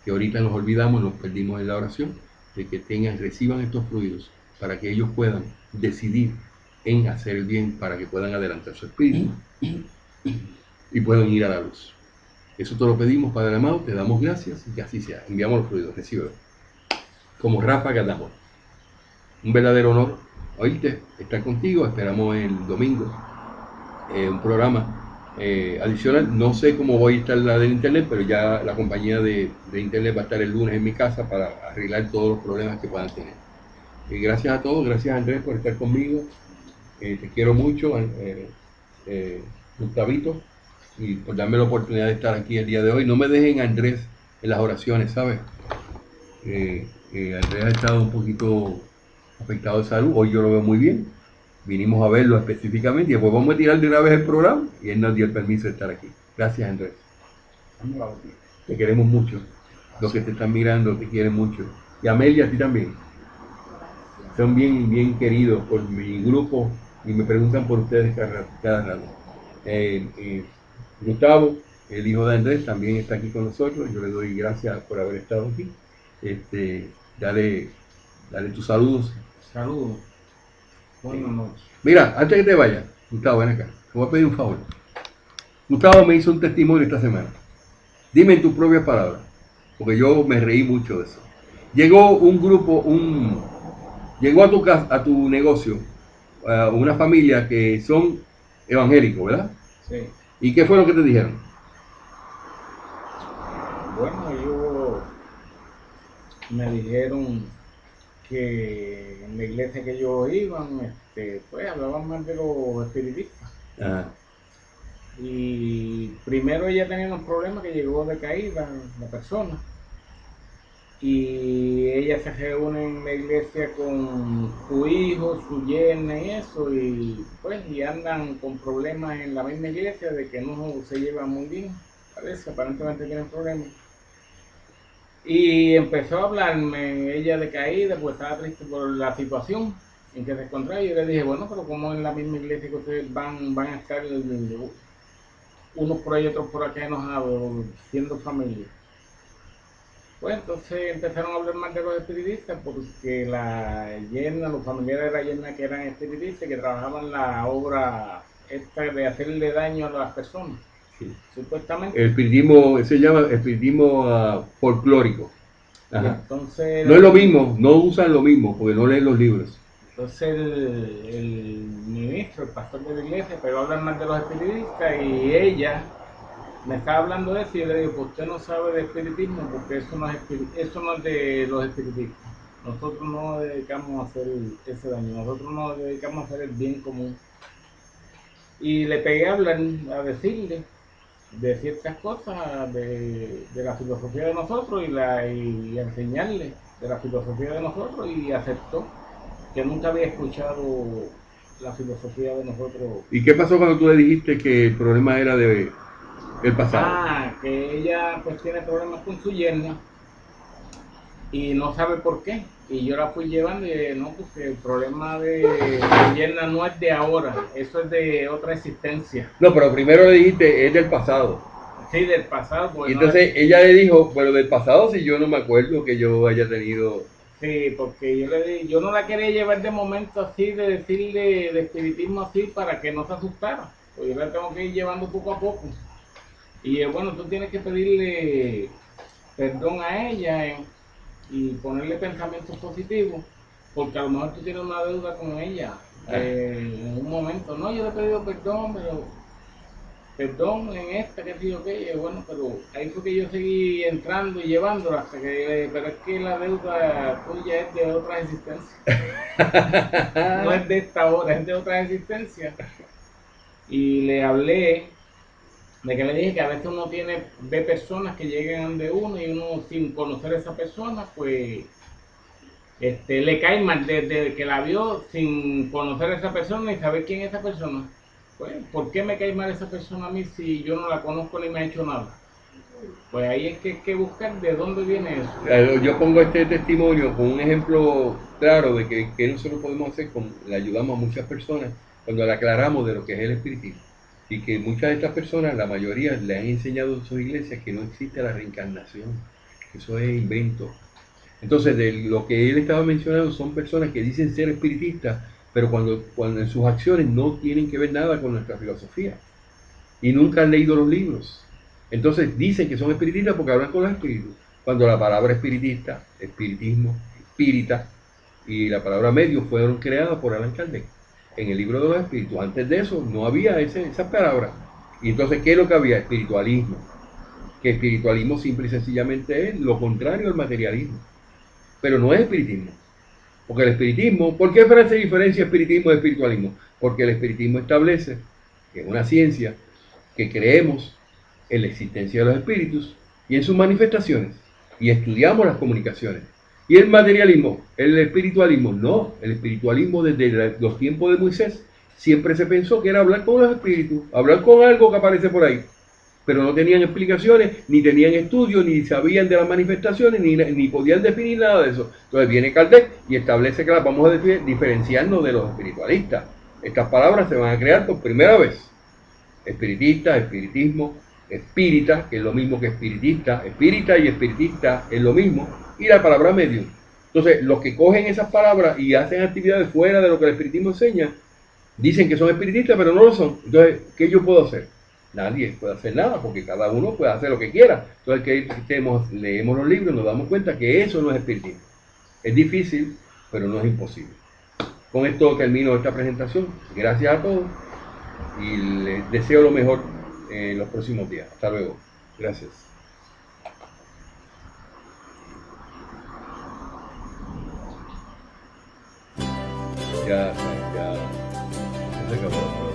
que ahorita nos olvidamos, nos perdimos en la oración, de que reciban estos fluidos para que ellos puedan decidir en hacer el bien, para que puedan adelantar su espíritu y puedan ir a la luz. Eso te lo pedimos, Padre amado, te damos gracias y que así sea. Enviamos los fluidos, recíbelo. Como ráfagas de amor. Un verdadero honor, oíste, estar contigo. Esperamos el domingo un programa adicional. No sé cómo voy a estar la del internet, pero ya la compañía de internet va a estar el lunes en mi casa para arreglar todos los problemas que puedan tener. Gracias a todos, gracias Andrés por estar conmigo. Te quiero mucho, Gustavito, y por darme la oportunidad de estar aquí el día de hoy. No me dejen a Andrés en las oraciones, ¿sabes? Andrés ha estado un poquito afectado de salud, hoy yo lo veo muy bien. Vinimos a verlo específicamente y después vamos a tirar de una vez el programa y él nos dio el permiso de estar aquí. Gracias, Andrés. Te queremos mucho. Los que te están mirando te quieren mucho. Y Amelia, a ti también. Son bien queridos por mi grupo y me preguntan por ustedes cada rato. Gustavo, el hijo de Andrés, también está aquí con nosotros. Yo le doy gracias por haber estado aquí. Dale tus saludos. Saludos. Buenas noches. Mira, antes que te vayas, Gustavo, ven acá. Te voy a pedir un favor. Gustavo me hizo un testimonio esta semana. Dime en tus propias palabras, porque yo me reí mucho de eso. Llegó un grupo, llegó a tu casa, a tu negocio, una familia que son evangélicos, ¿verdad? Sí. ¿Y qué fue lo que te dijeron? Bueno, ellos me dijeron que en la iglesia que ellos iban, pues hablaban más de los espiritistas. Ajá. Y primero ella tenía un problema que llegó de caída la persona. Y ella se reúne en la iglesia con su hijo, su yerna y eso, y pues y andan con problemas en la misma iglesia de que no se llevan muy bien, parece, aparentemente tienen problemas. Y empezó a hablarme ella de caída, pues estaba triste por la situación en que se encontraba, y yo le dije, bueno, pero como en la misma iglesia que ustedes van a estar unos por ahí, otros por acá enojados, siendo familia. Pues entonces empezaron a hablar más de los espiritistas porque la yerna, los familiares de la yerna que eran espiritistas, que trabajaban la obra esta de hacerle daño a las personas, Sí. supuestamente. El espiritismo se llama espiritismo folclórico. Ajá. Entonces, no es lo mismo, no usan lo mismo porque no leen los libros. Entonces el ministro, el pastor de la iglesia, pero hablar más de los espiritistas y ella me estaba hablando de eso y yo le digo, pues usted no sabe de espiritismo porque eso no es de los espiritistas. Nosotros no nos dedicamos a hacer ese daño, nosotros nos dedicamos a hacer el bien común. Y le pegué a hablar, a decirle de ciertas cosas de la filosofía de nosotros y a enseñarle de la filosofía de nosotros y aceptó, que nunca había escuchado la filosofía de nosotros. ¿Y qué pasó cuando tú le dijiste que el problema era del pasado? Que ella pues tiene problemas con su yerna y no sabe por qué. Y yo la fui llevando y dije, no, porque el problema de yerna no es de ahora, eso es de otra existencia. No, pero primero le dijiste, es del pasado. Sí, del pasado. Pues, y entonces ella le dijo, bueno, del pasado si yo no me acuerdo que yo haya tenido... Sí, porque yo le dije, yo no la quería llevar de momento así, de decirle de espiritismo así para que no se asustara. Pues yo la tengo que ir llevando poco a poco. Y bueno, tú tienes que pedirle perdón a ella y ponerle pensamientos positivos, porque a lo mejor tú tienes una deuda con ella en un momento. No, yo le he pedido perdón, pero perdón en esta, que sí, ok, bueno, pero ahí fue que yo seguí entrando y llevándola hasta que, pero es que la deuda tuya es de otra existencia. No es de esta hora, es de otra existencia. Y le hablé de que le dije que a veces uno ve personas que llegan de uno y uno sin conocer a esa persona, pues le cae mal desde que la vio sin conocer a esa persona y saber quién es esa persona. Pues, ¿por qué me cae mal esa persona a mí si yo no la conozco ni me ha hecho nada? Pues ahí es que hay que buscar de dónde viene eso. Yo pongo este testimonio con un ejemplo claro de que nosotros podemos hacer, le ayudamos a muchas personas cuando le aclaramos de lo que es el espiritismo. Y que muchas de estas personas, la mayoría, le han enseñado en sus iglesias que no existe la reencarnación, que eso es invento. Entonces, de lo que él estaba mencionando son personas que dicen ser espiritistas, pero cuando en sus acciones no tienen que ver nada con nuestra filosofía y nunca han leído los libros. Entonces dicen que son espiritistas porque hablan con los espíritus, cuando la palabra espiritista, espiritismo, espírita y la palabra medio fueron creadas por Allan Kardec en el libro de los espíritus. Antes de eso no había esas palabras. Y entonces, ¿qué es lo que había? Espiritualismo. Que espiritualismo simple y sencillamente es lo contrario al materialismo. Pero no es espiritismo. Porque el espiritismo, ¿por qué se diferencia espiritismo de espiritualismo? Porque el espiritismo establece que es una ciencia que creemos en la existencia de los espíritus y en sus manifestaciones y estudiamos las comunicaciones. Y el materialismo, el espiritualismo, no. El espiritualismo desde los tiempos de Moisés siempre se pensó que era hablar con los espíritus, hablar con algo que aparece por ahí. Pero no tenían explicaciones, ni tenían estudios, ni sabían de las manifestaciones, ni podían definir nada de eso. Entonces viene Kardec y establece que las vamos a diferenciarnos de los espiritualistas. Estas palabras se van a crear por primera vez. Espiritista, espiritismo, espírita, que es lo mismo que espiritista, espírita y espiritista es lo mismo, y la palabra medium. Entonces, los que cogen esas palabras y hacen actividades fuera de lo que el espiritismo enseña, dicen que son espiritistas, pero no lo son. Entonces, ¿qué yo puedo hacer? Nadie puede hacer nada, porque cada uno puede hacer lo que quiera. Entonces, que leemos los libros, nos damos cuenta que eso no es espiritismo. Es difícil, pero no es imposible. Con esto termino esta presentación. Gracias a todos y les deseo lo mejor en los próximos días. Hasta luego. Gracias. Ya se acabó.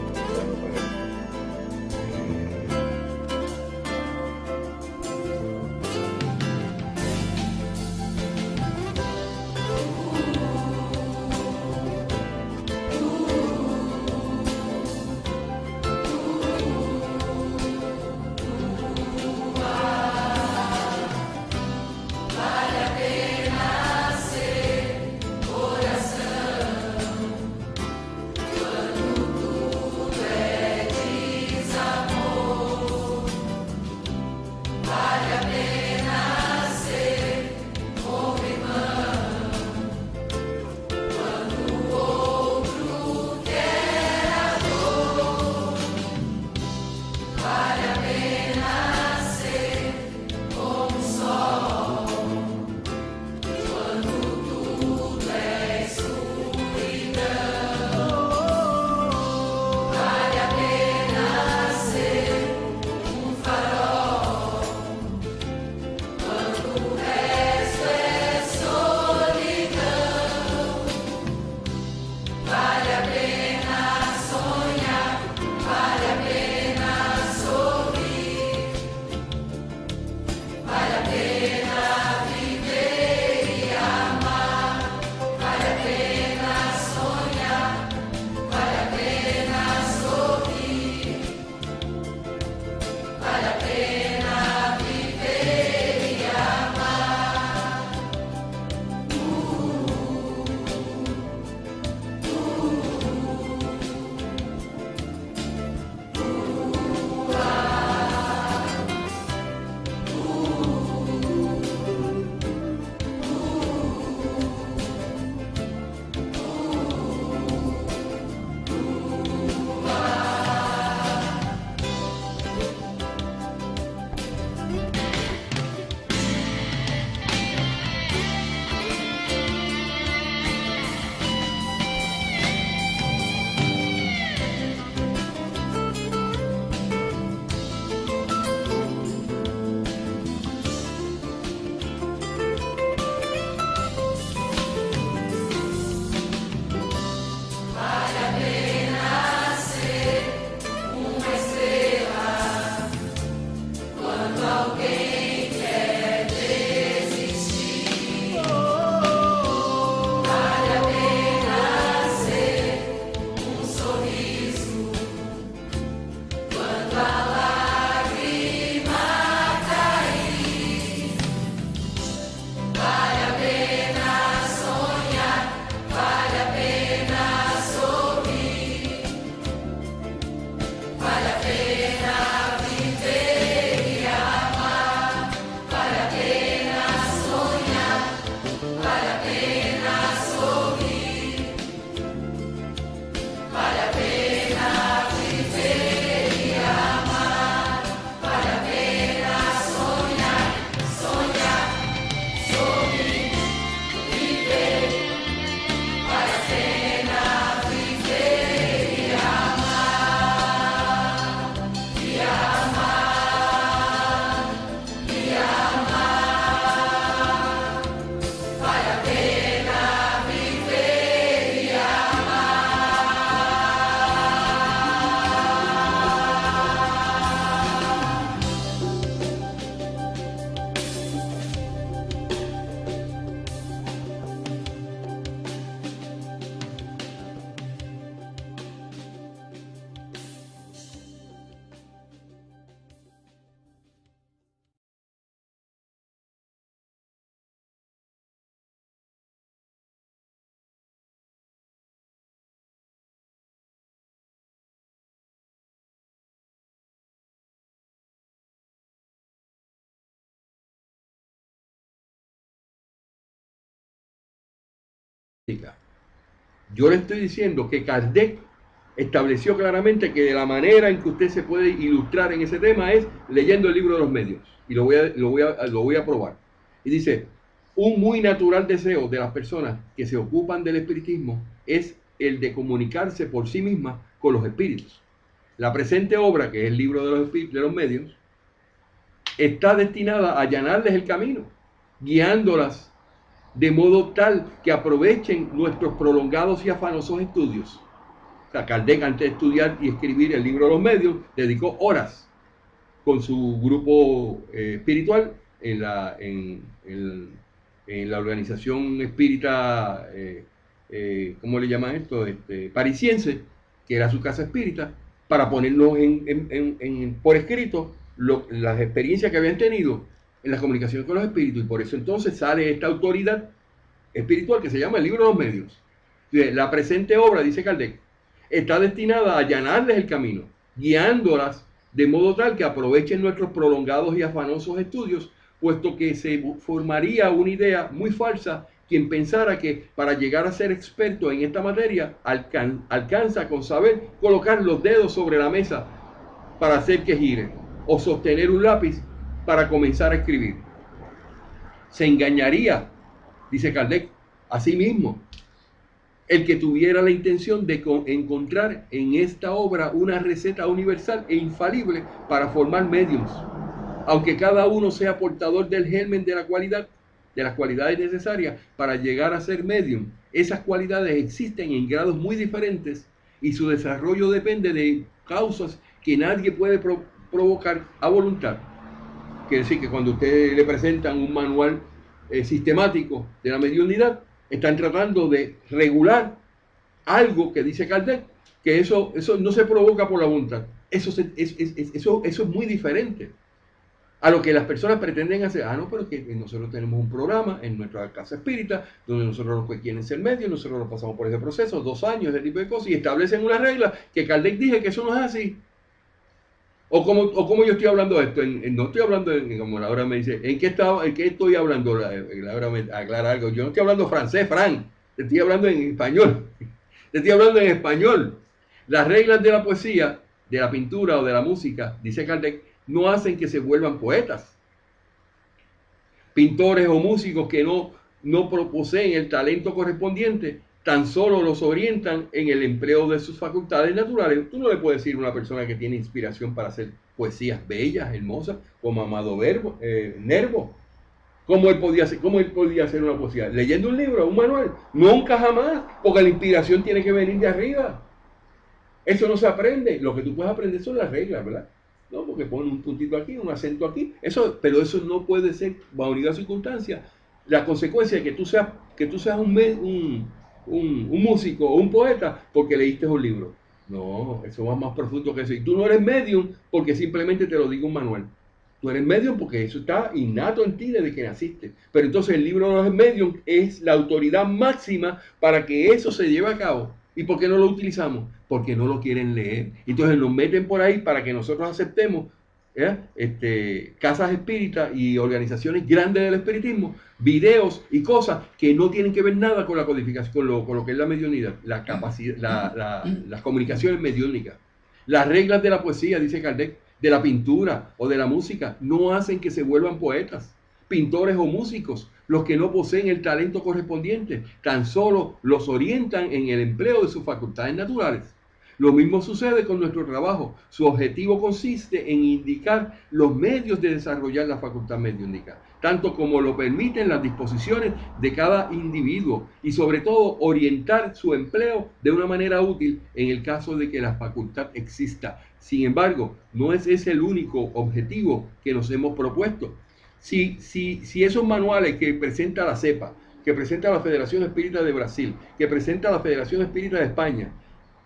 Yo le estoy diciendo que Kardec estableció claramente que de la manera en que usted se puede ilustrar en ese tema es leyendo el libro de los medios. Y lo voy a probar. Y dice, un muy natural deseo de las personas que se ocupan del espiritismo es el de comunicarse por sí mismas con los espíritus. La presente obra, que es el libro de los medios, está destinada a allanarles el camino, guiándolas de modo tal que aprovechen nuestros prolongados y afanosos estudios. O sea, Kardec, antes de estudiar y escribir el libro de los medios, dedicó horas con su grupo espiritual en la organización espírita, ¿cómo le llaman esto? Parisiense, que era su casa espírita, para ponernos por escrito las experiencias que habían tenido en las comunicaciones con los espíritus. Y por eso entonces sale esta autoridad espiritual que se llama el libro de los medios. La presente obra, dice Kardec, está destinada a allanarles el camino, guiándolas de modo tal que aprovechen nuestros prolongados y afanosos estudios, puesto que se formaría una idea muy falsa quien pensara que para llegar a ser experto en esta materia alcanza con saber colocar los dedos sobre la mesa para hacer que gire o sostener un lápiz para comenzar a escribir. Se engañaría, dice Kardec, a sí mismo el que tuviera la intención de encontrar en esta obra una receta universal e infalible para formar mediums, aunque cada uno sea portador del germen de las cualidades necesarias para llegar a ser medium. Esas cualidades existen en grados muy diferentes y su desarrollo depende de causas que nadie puede provocar a voluntad. Quiere decir que cuando usted le presentan un manual sistemático de la mediunidad, están tratando de regular algo que dice Kardec, que eso no se provoca por la voluntad. Eso es muy diferente a lo que las personas pretenden hacer. Ah, no, pero que nosotros tenemos un programa en nuestra casa espírita, donde nosotros los que quieren ser medios, nosotros nos pasamos por ese proceso, 2 años, ese tipo de cosas, y establecen una regla que Kardec dice que eso no es así. O como yo estoy hablando de esto, no estoy hablando, como Laura me dice, ¿en qué estoy hablando? Laura me aclara algo, yo no estoy hablando francés, Fran, te estoy hablando en español, te estoy hablando en español. Las reglas de la poesía, de la pintura o de la música, dice Kardec, no hacen que se vuelvan poetas. Pintores o músicos que no poseen el talento correspondiente, tan solo los orientan en el empleo de sus facultades naturales. Tú no le puedes decir a una persona que tiene inspiración para hacer poesías bellas, hermosas, como Amado Nervo. ¿Cómo él podía hacer una poesía? ¿Leyendo un libro, un manual? Nunca jamás, porque la inspiración tiene que venir de arriba. Eso no se aprende. Lo que tú puedes aprender son las reglas, ¿verdad? No, porque pone un puntito aquí, un acento aquí. Pero eso no puede ser, bajo ninguna circunstancia, la consecuencia de que tú seas un músico o un poeta porque leíste un libro. No, eso va más profundo que eso. Y tú no eres medium porque simplemente te lo diga un manual. Tú eres medium porque eso está innato en ti desde que naciste. Pero entonces el libro de los medium es la autoridad máxima para que eso se lleve a cabo. ¿Y por qué no lo utilizamos? Porque no lo quieren leer. Entonces nos meten por ahí para que nosotros aceptemos casas espíritas y organizaciones grandes del espiritismo, videos y cosas que no tienen que ver nada con la codificación, con lo que es la mediunidad, las comunicaciones mediúnicas. Las reglas de la poesía, dice Kardec, de la pintura o de la música, no hacen que se vuelvan poetas, pintores o músicos. Los que no poseen el talento correspondiente, tan solo los orientan en el empleo de sus facultades naturales. Lo mismo sucede con nuestro trabajo. Su objetivo consiste en indicar los medios de desarrollar la facultad mediúnica, tanto como lo permiten las disposiciones de cada individuo y sobre todo orientar su empleo de una manera útil en el caso de que la facultad exista. Sin embargo, no es ese el único objetivo que nos hemos propuesto. Si esos manuales que presenta la CEPA, que presenta la Federación Espírita de Brasil, que presenta la Federación Espírita de España,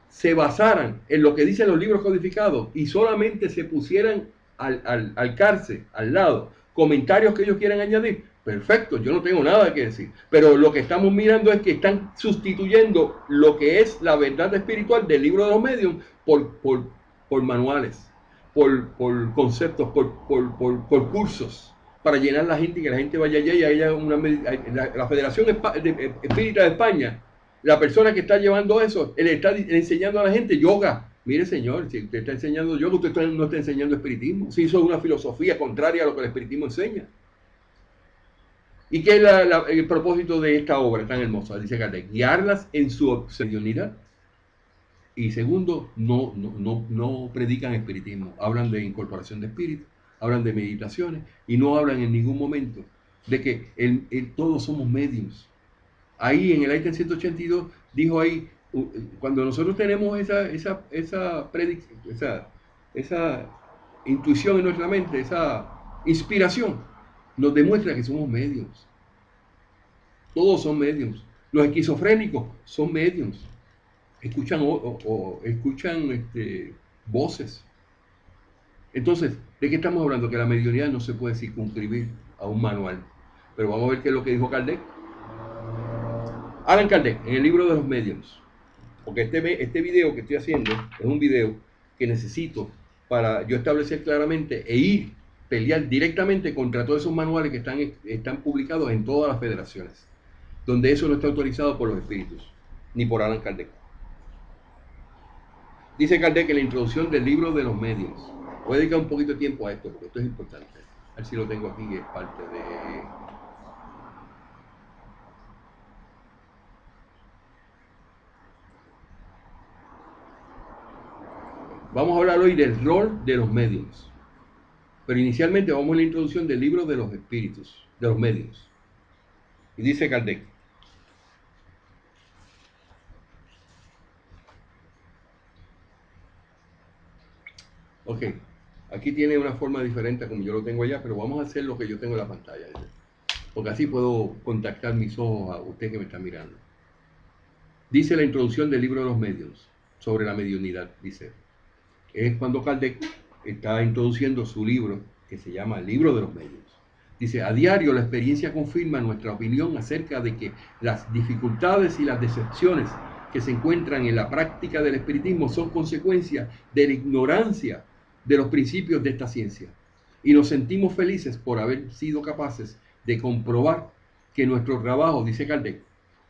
se basaran en lo que dicen los libros codificados y solamente se pusieran al cárcel, al lado, comentarios que ellos quieran añadir, perfecto, yo no tengo nada que decir. Pero lo que estamos mirando es que están sustituyendo lo que es la verdad espiritual del libro de los medios por manuales, por conceptos, por cursos, para llenar la gente y que la gente vaya allá y haya la Federación Espírita de España La persona que está llevando eso, le está enseñando a la gente yoga. Mire, señor, si usted está enseñando yoga, usted no está enseñando espiritismo. Si eso es una filosofía contraria a lo que el espiritismo enseña. ¿Y qué es el propósito de esta obra tan hermosa? Dice Kardec, guiarlas en su obsesividad. Y segundo, no predican espiritismo, hablan de incorporación de espíritu, hablan de meditaciones y no hablan en ningún momento de que todos somos medios. Ahí en el item 182 dijo ahí, cuando nosotros tenemos esa intuición en nuestra mente, esa inspiración, nos demuestra que somos medios. Todos son medios. Los esquizofrénicos son medios. Escuchan voces. Entonces, ¿de qué estamos hablando? Que la mediunidad no se puede circunscribir a un manual. Pero vamos a ver qué es lo que dijo Kardec. Allan Kardec, en el libro de los medios. Porque este video que estoy haciendo es un video que necesito para yo establecer claramente e ir pelear directamente contra todos esos manuales que están publicados en todas las federaciones, donde eso no está autorizado por los espíritus, ni por Allan Kardec. Dice Kardec en la introducción del libro de los medios. Voy a dedicar un poquito de tiempo a esto, porque esto es importante. A ver si lo tengo aquí, es parte de... Vamos a hablar hoy del rol de los medios. Pero inicialmente vamos a la introducción del libro de los espíritus, de los medios. Y dice Kardec. Ok, aquí tiene una forma diferente como yo lo tengo allá, pero vamos a hacer lo que yo tengo en la pantalla. Porque así puedo contactar mis ojos a usted que me está mirando. Dice la introducción del libro de los medios, sobre la mediunidad, dice. Es cuando Kardec está introduciendo su libro, que se llama El libro de los medios. Dice, a diario la experiencia confirma nuestra opinión acerca de que las dificultades y las decepciones que se encuentran en la práctica del espiritismo son consecuencia de la ignorancia de los principios de esta ciencia. Y nos sentimos felices por haber sido capaces de comprobar que nuestro trabajo, dice Kardec,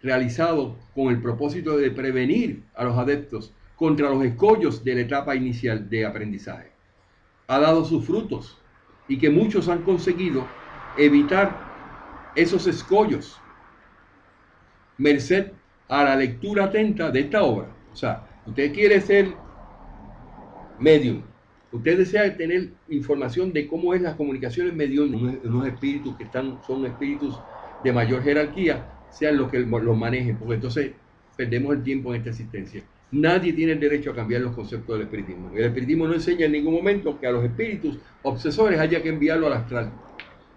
realizado con el propósito de prevenir a los adeptos contra los escollos de la etapa inicial de aprendizaje, ha dado sus frutos y que muchos han conseguido evitar esos escollos merced a la lectura atenta de esta obra. O sea, usted quiere ser medium, usted desea tener información de cómo es las comunicaciones mediúnicas, unos espíritus que son espíritus de mayor jerarquía, sean los que los manejen, porque entonces perdemos el tiempo en esta existencia. Nadie tiene el derecho a cambiar los conceptos del espiritismo. El espiritismo no enseña en ningún momento que a los espíritus obsesores haya que enviarlo al astral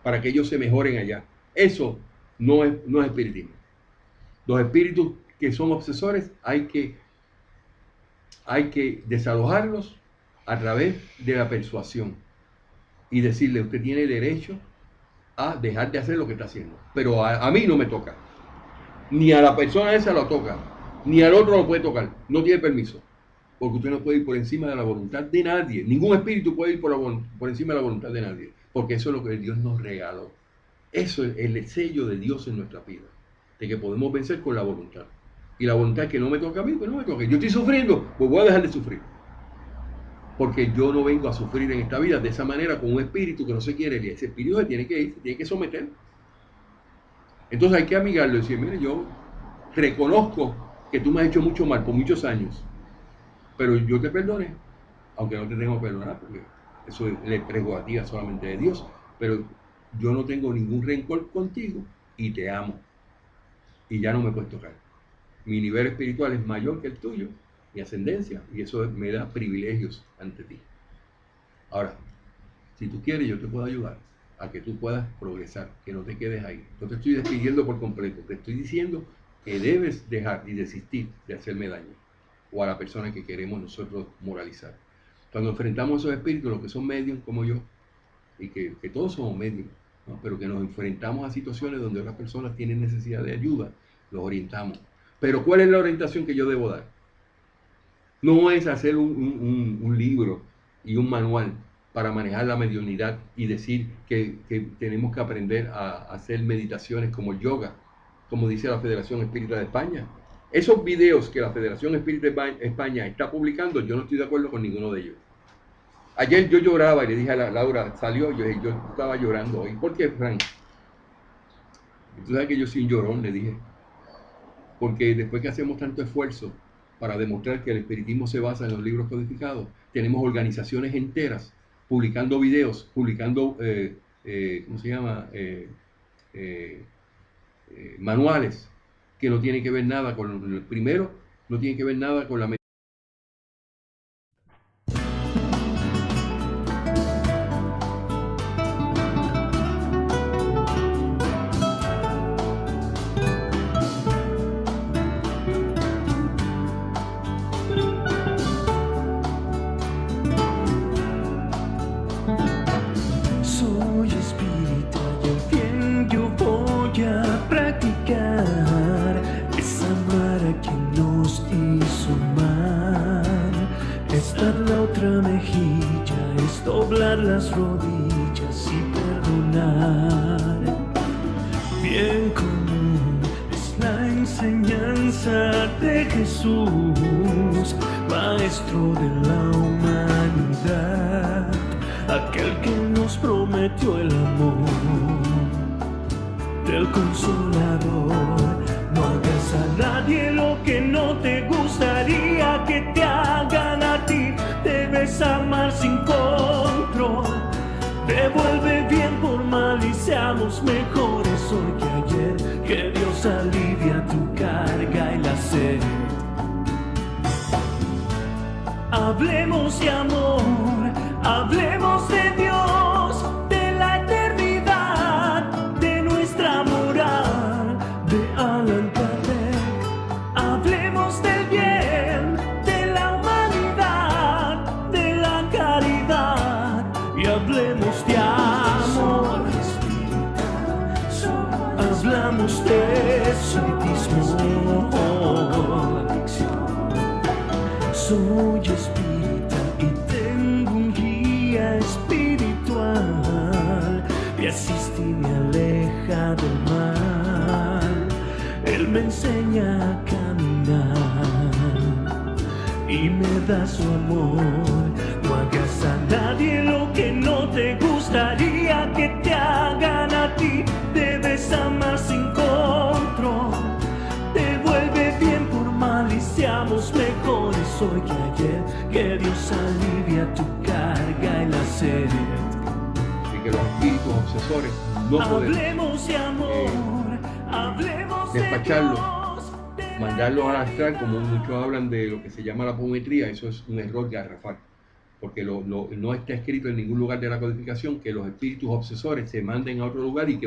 para que ellos se mejoren allá. Eso no es espiritismo. Los espíritus que son obsesores hay que desalojarlos a través de la persuasión y decirle, usted tiene derecho a dejar de hacer lo que está haciendo. Pero a mí no me toca. Ni a la persona esa lo toca, ni al otro lo puede tocar. No tiene permiso. Porque usted no puede ir por encima de la voluntad de nadie. Ningún espíritu puede ir por encima de la voluntad de nadie. Porque eso es lo que Dios nos regaló. Eso es el sello de Dios en nuestra vida. De que podemos vencer con la voluntad. Y la voluntad que no me toca a mí, pues no me toca. Yo estoy sufriendo, pues voy a dejar de sufrir. Porque yo no vengo a sufrir en esta vida de esa manera con un espíritu que no se quiere. Y ese espíritu se tiene que ir, se tiene que someter. Entonces hay que amigarlo y decir, mire, yo reconozco que tú me has hecho mucho mal por muchos años, pero yo te perdoné, aunque no te tengo que perdonar, porque eso es prerrogativa solamente de Dios, pero yo no tengo ningún rencor contigo y te amo. Y ya no me puedes tocar. Mi nivel espiritual es mayor que el tuyo, mi ascendencia, y eso me da privilegios ante ti. Ahora, si tú quieres, yo te puedo ayudar a que tú puedas progresar, que no te quedes ahí. No te estoy despidiendo por completo, te estoy diciendo que debes dejar y desistir de hacerme daño o a la persona que queremos nosotros moralizar. Cuando enfrentamos a esos espíritus, los que son medios como yo, y que todos somos medios, ¿no? Pero que nos enfrentamos a situaciones donde otras personas tienen necesidad de ayuda, los orientamos. Pero ¿cuál es la orientación que yo debo dar? No es hacer un libro y un manual para manejar la mediunidad y decir que tenemos que aprender a hacer meditaciones como el yoga, como dice la Federación Espírita de España, Esos videos que la Federación Espírita España está publicando, yo no estoy de acuerdo con ninguno de ellos. Ayer yo lloraba y le dije a Laura, salió, yo estaba llorando hoy. ¿Por qué, Frank? Tú sabes que yo soy un llorón, le dije. Porque después que hacemos tanto esfuerzo para demostrar que el espiritismo se basa en los libros codificados, tenemos organizaciones enteras publicando videos, publicando, ¿cómo se llama? Manuales que no tienen que ver nada con el primero, no tienen que ver nada con la Soy espírita y el bien yo voy a practicar es amar a quien nos hizo mal, es dar la otra mejilla, es doblar las rodillas y perdonar. Bien común es la enseñanza de Jesús, maestro de la humanidad, aquel que nos prometió el amor del Consolador. No hagas a nadie lo que no te gustaría que te hagan a ti. Debes amar sin control. Devuelve bien por mal y seamos mejores hoy que ayer. Que Dios alivia tu carga y la sed. Hablemos de amor, hablemos de Dios, de la eternidad, de nuestra moral, de Allan Kardec. Hablemos del bien, de la humanidad, de la caridad y hablemos de amor. Hablamos de espiritismo. Soy espírita y tengo un guía espiritual, me asiste y me aleja del mal. Él me enseña a caminar y me da su amor. No hagas a nadie lo que no te gustaría que te hagan a ti. Debes amar sin control. Devuelve bien por mal y seamos mejores hoy que ayer. Que Dios alivia tu carga y la sed. Y que los espíritus obsesores no podemos Hablemos de amor, hablemos despacharlos, de Dios, mandarlos al astral, como muchos hablan de lo que se llama la apometría. Eso es un error garrafal, porque no está escrito en ningún lugar de la codificación que los espíritus obsesores se manden a otro lugar y que